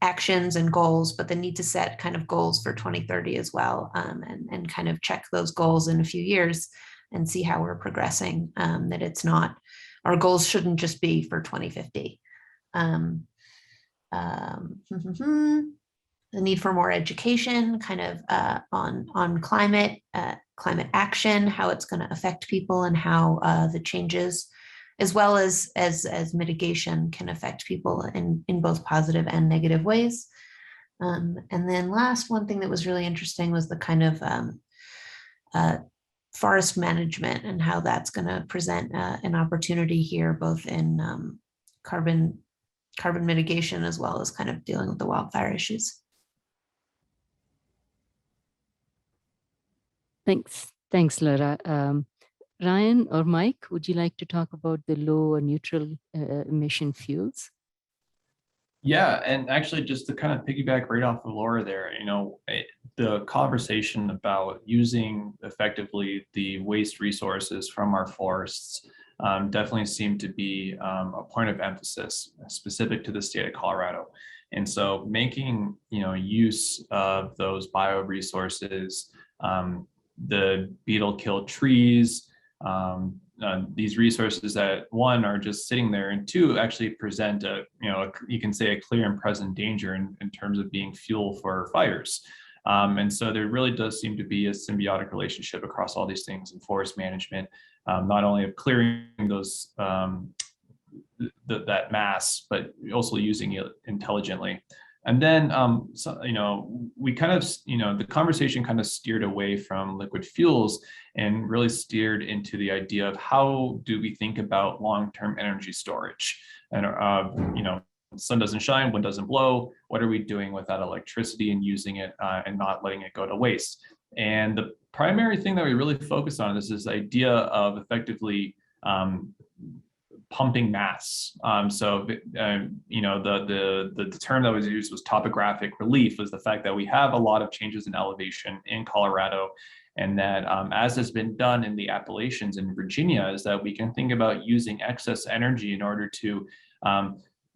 H: actions and goals, but the need to set kind of goals for 2030 as well, and kind of check those goals in a few years and see how we're progressing, that it's not, our goals shouldn't just be for 2050. The need for more education kind of on climate action, how it's going to affect people and how the changes as well as mitigation can affect people in both positive and negative ways. And then last, one thing that was really interesting was the kind of forest management and how that's going to present an opportunity here, both in carbon mitigation as well as kind of dealing with the wildfire issues.
B: Thanks, Laura. Ryan or Mike, would you like to talk about the low or neutral emission fuels?
E: Yeah, and actually just to kind of piggyback right off of Laura there, the conversation about using effectively the waste resources from our forests definitely seemed to be a point of emphasis specific to the state of Colorado. And so making, use of those bioresources, the beetle-killed trees, these resources that one are just sitting there, and two actually present you can say a clear and present danger in terms of being fuel for fires. And so there really does seem to be a symbiotic relationship across all these things in forest management, not only of clearing those that mass, but also using it intelligently. And then, we kind of, the conversation kind of steered away from liquid fuels and really steered into the idea of how do we think about long-term energy storage? And, sun doesn't shine, wind doesn't blow. What are we doing with that electricity and using it and not letting it go to waste? And the primary thing that we really focus on is this idea of effectively pumping mass. The term that was used was topographic relief, was the fact that we have a lot of changes in elevation in Colorado, and that as has been done in the Appalachians in Virginia, is that we can think about using excess energy in order to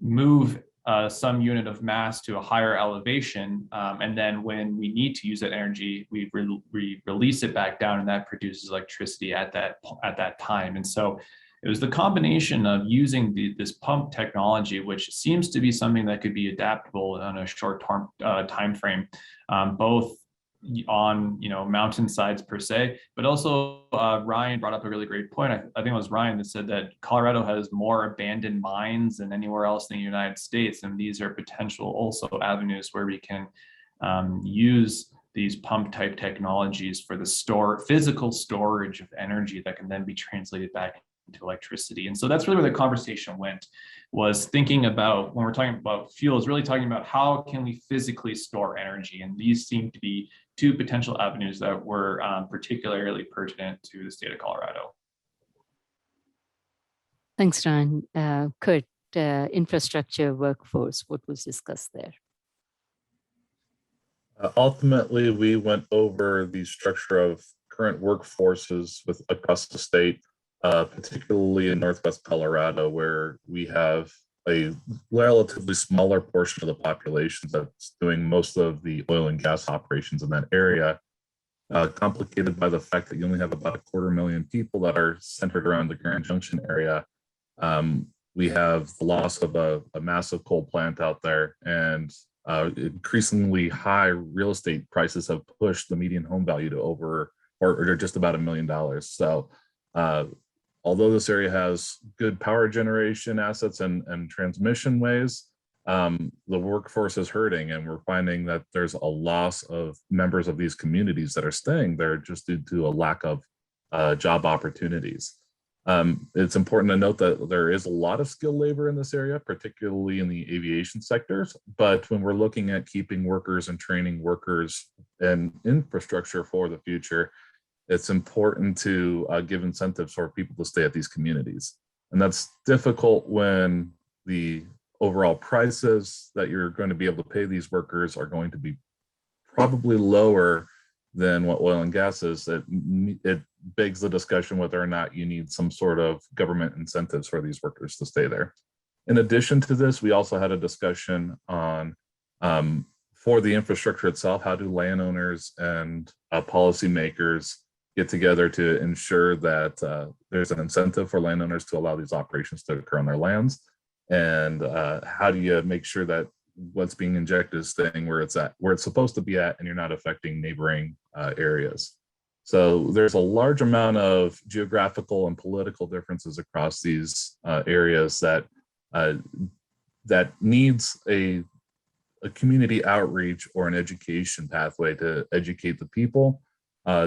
E: move some unit of mass to a higher elevation, and then when we need to use that energy, we release it back down, and that produces electricity at that time. And so it was the combination of using this pump technology, which seems to be something that could be adaptable on a short-term time frame, both on mountainsides per se, but also Ryan brought up a really great point. I think it was Ryan that said that Colorado has more abandoned mines than anywhere else in the United States, and these are potential also avenues where we can use these pump type technologies for the physical storage of energy that can then be translated back into electricity. And so that's really where the conversation went, was thinking about, when we're talking about fuels, really talking about how can we physically store energy. And these seem to be two potential avenues that were particularly pertinent to the state of Colorado.
B: Thanks, Ryan. Kurt, infrastructure, workforce, what was discussed there?
I: Ultimately, we went over the structure of current workforces across the state, particularly in Northwest Colorado, where we have a relatively smaller portion of the population that's doing most of the oil and gas operations in that area, complicated by the fact that you only have about 250,000 people that are centered around the Grand Junction area. We have the loss of a massive coal plant out there, and increasingly high real estate prices have pushed the median home value to over or just about $1 million. So although this area has good power generation assets and transmission ways, the workforce is hurting, and we're finding that there's a loss of members of these communities that are staying there just due to a lack of job opportunities. It's important to note that there is a lot of skilled labor in this area, particularly in the aviation sectors. But when we're looking at keeping workers and training workers and infrastructure for the future, it's important to give incentives for people to stay at these communities. And that's difficult when the overall prices that you're going to be able to pay these workers are going to be probably lower than what oil and gas is. It begs the discussion whether or not you need some sort of government incentives for these workers to stay there. In addition to this, we also had a discussion on, for the infrastructure itself, how do landowners and policymakers get together to ensure that there's an incentive for landowners to allow these operations to occur on their lands? And how do you make sure that what's being injected is staying where it's at, where it's supposed to be at, and you're not affecting neighboring areas? So there's a large amount of geographical and political differences across these areas that needs a community outreach or an education pathway to educate the people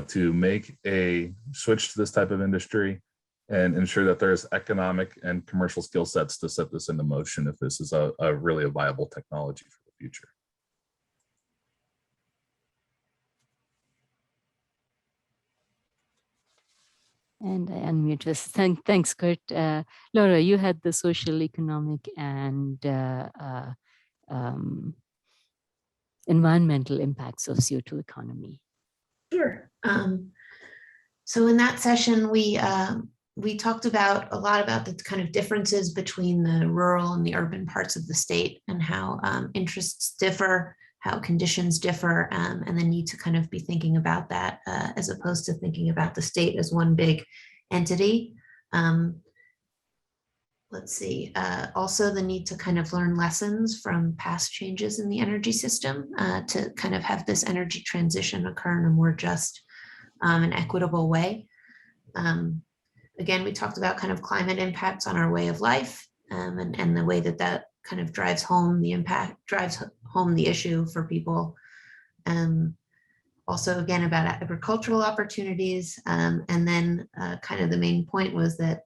I: to make a switch to this type of industry and ensure that there's economic and commercial skill sets to set this into motion if this is a really a viable technology for the future.
B: And I unmute us. Thanks, Kurt. Laura, you had the social, economic, and environmental impacts of CO2 economy.
H: Sure. So in that session, we talked about a lot about the kind of differences between the rural and the urban parts of the state, and how interests differ, how conditions differ, and the need to kind of be thinking about that as opposed to thinking about the state as one big entity. Let's see, also the need to kind of learn lessons from past changes in the energy system to kind of have this energy transition occur in a more just and equitable way. Again, we talked about kind of climate impacts on our way of life, and the way that that kind of drives home the issue for people. Also, again, about agricultural opportunities. And then kind of the main point was that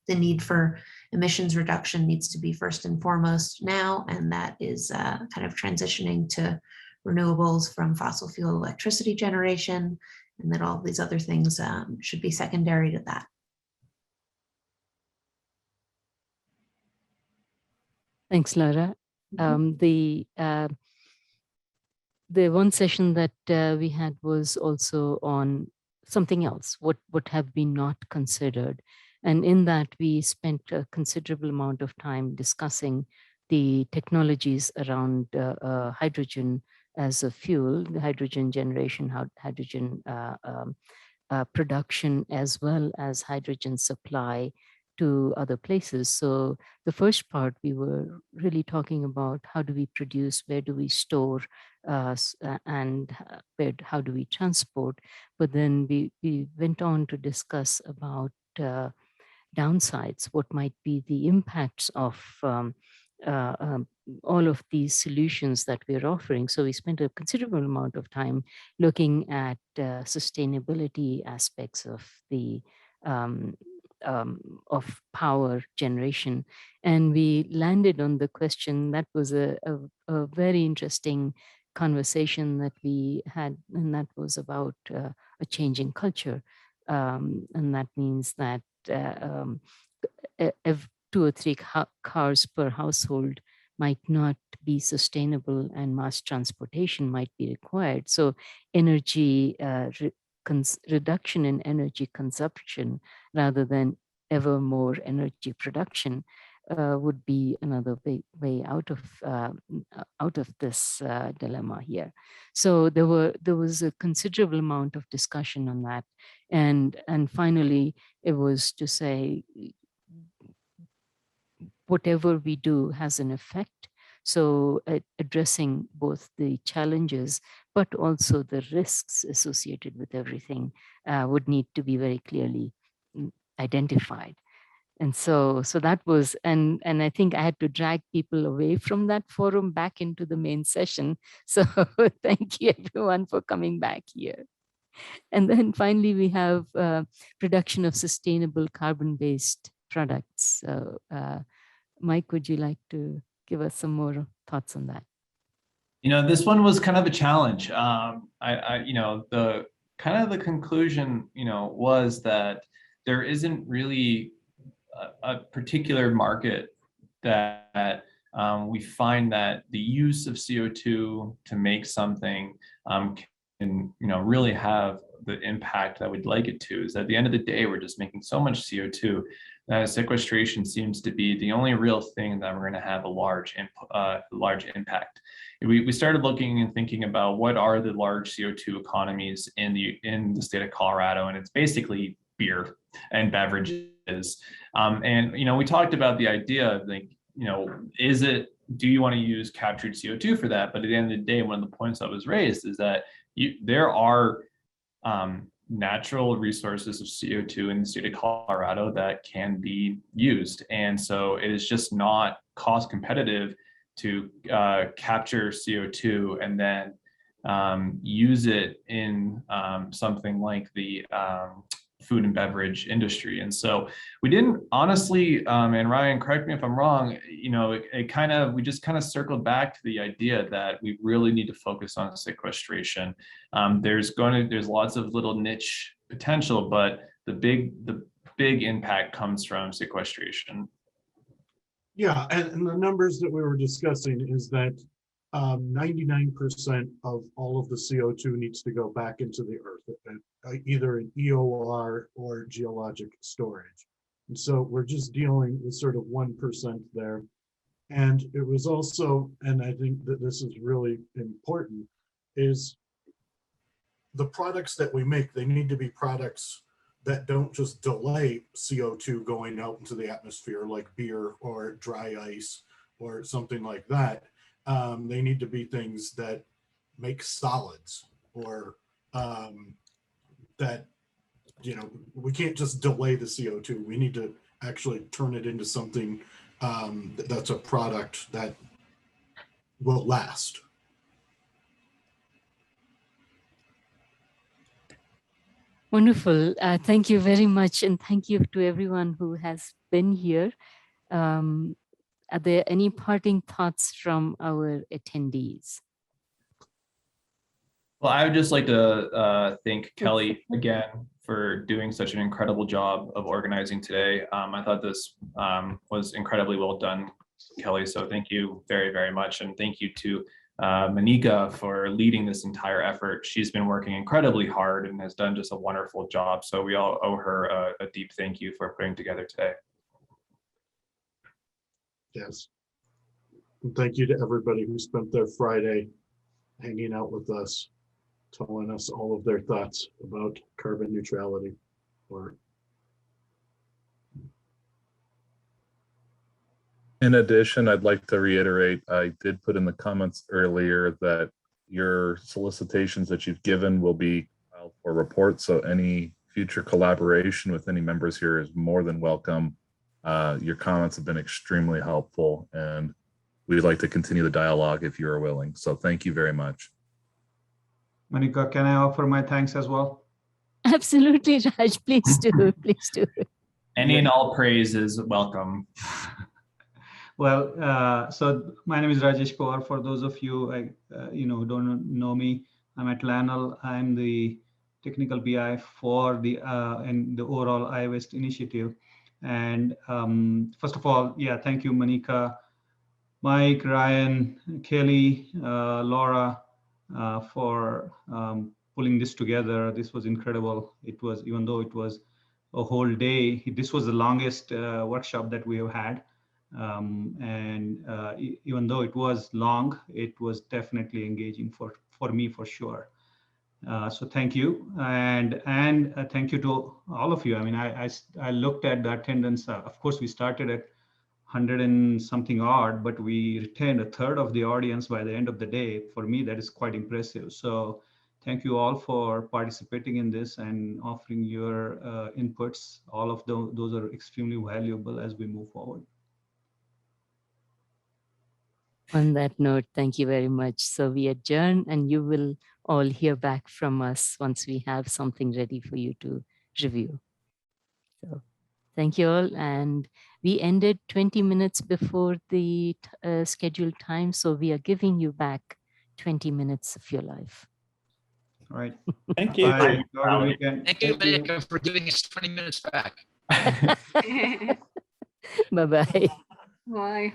H: the need for emissions reduction needs to be first and foremost now, and that is kind of transitioning to renewables from fossil fuel electricity generation, and that all these other things should be secondary to that.
B: Thanks, Laura. The one session that we had was also on something else, what have been not considered. And in that, we spent a considerable amount of time discussing the technologies around hydrogen as a fuel, the hydrogen generation, hydrogen production, as well as hydrogen supply to other places. So the first part, we were really talking about how do we produce, where do we store, and how do we transport. But then we went on to discuss about downsides, what might be the impacts of all of these solutions that we're offering. So we spent a considerable amount of time looking at sustainability aspects of the of power generation. And we landed on the question that was a very interesting conversation that we had, and that was about a changing culture. And that means that 2 or 3 cars per household might not be sustainable, and mass transportation might be required. So energy reduction in energy consumption rather than ever more energy production would be another way out of this dilemma here. So there was a considerable amount of discussion on that, and finally it was to say whatever we do has an effect. So addressing both the challenges, but also the risks associated with everything would need to be very clearly identified. And so that was, and I think I had to drag people away from that forum back into the main session. So thank you everyone for coming back here. And then finally, we have production of sustainable carbon-based products. So Mike, would you like to give us some more thoughts on that?
E: This one was kind of a challenge. The kind of the conclusion, was that there isn't really a particular market that we find that the use of CO2 to make something can, really have the impact that we'd like it to. Is at the end of the day, we're just making so much CO2 that sequestration seems to be the only real thing that we're going to have a large impact. We started looking and thinking about what are the large CO2 economies in the state of Colorado, and it's basically beer and beverages. We talked about the idea of do you want to use captured CO2 for that? But at the end of the day, one of the points that was raised is that there are natural resources of CO2 in the state of Colorado that can be used. And so it is just not cost competitive to capture CO2 and then use it in something like the food and beverage industry. And so we didn't honestly, and Ryan, correct me if I'm wrong, we just kind of circled back to the idea that we really need to focus on sequestration. There's lots of little niche potential, but the big impact comes from sequestration.
F: Yeah, and the numbers that we were discussing is that 99% of all of the CO2 needs to go back into the earth, either in EOR or geologic storage. And so we're just dealing with sort of 1% there. And it was also, and I think that this is really important, is the products that we make, they need to be products that don't just delay CO2 going out into the atmosphere like beer or dry ice or something like that. They need to be things that make solids or that, we can't just delay the CO2. We need to actually turn it into something that's a product that will last.
B: Wonderful. Thank you very much. And thank you to everyone who has been here. Are there any parting thoughts from our attendees?
E: Well, I would just like to thank Kelly again for doing such an incredible job of organizing today. I thought this was incredibly well done, Kelly. So thank you very, very much. And thank you to Monika for leading this entire effort. She's been working incredibly hard and has done just a wonderful job. So we all owe her a deep thank you for putting together today.
F: Yes. And thank you to everybody who spent their Friday hanging out with us, telling us all of their thoughts about carbon neutrality.
I: In addition, I'd like to reiterate, I did put in the comments earlier that your solicitations that you've given will be filed for report. So any future collaboration with any members here is more than welcome. Your comments have been extremely helpful, and we'd like to continue the dialogue if you are willing. So thank you very much.
J: Monika, can I offer my thanks as well?
B: Absolutely, Raj. Please do. Please do.
E: Any and all praise is welcome.
J: Well, so my name is Rajesh Kaur. For those of you who don't know me, I'm at LANL. I'm the technical BI for the and the overall Iwest initiative. And first of all, thank you, Monika, Mike, Ryan, Kelly, Laura, for pulling this together. This was incredible. It was, even though it was a whole day, this was the longest workshop that we have had. Even though it was long, it was definitely engaging for me for sure. So thank you, and thank you to all of you. I mean, I looked at the attendance. Of course, we started at 100 and something odd, but we retained a third of the audience by the end of the day. For me, that is quite impressive. So thank you all for participating in this and offering your inputs. All of those are extremely valuable as we move forward.
B: On that note, thank you very much. So we adjourn, and you will all hear back from us once we have something ready for you to review. So thank you all. And we ended 20 minutes before the scheduled time. So we are giving you back 20 minutes of your life.
J: All right.
K: Thank you.
J: Bye. Have a good weekend.
L: Thank you, Monica, for giving us 20 minutes back.
B: Bye-bye.
G: Bye.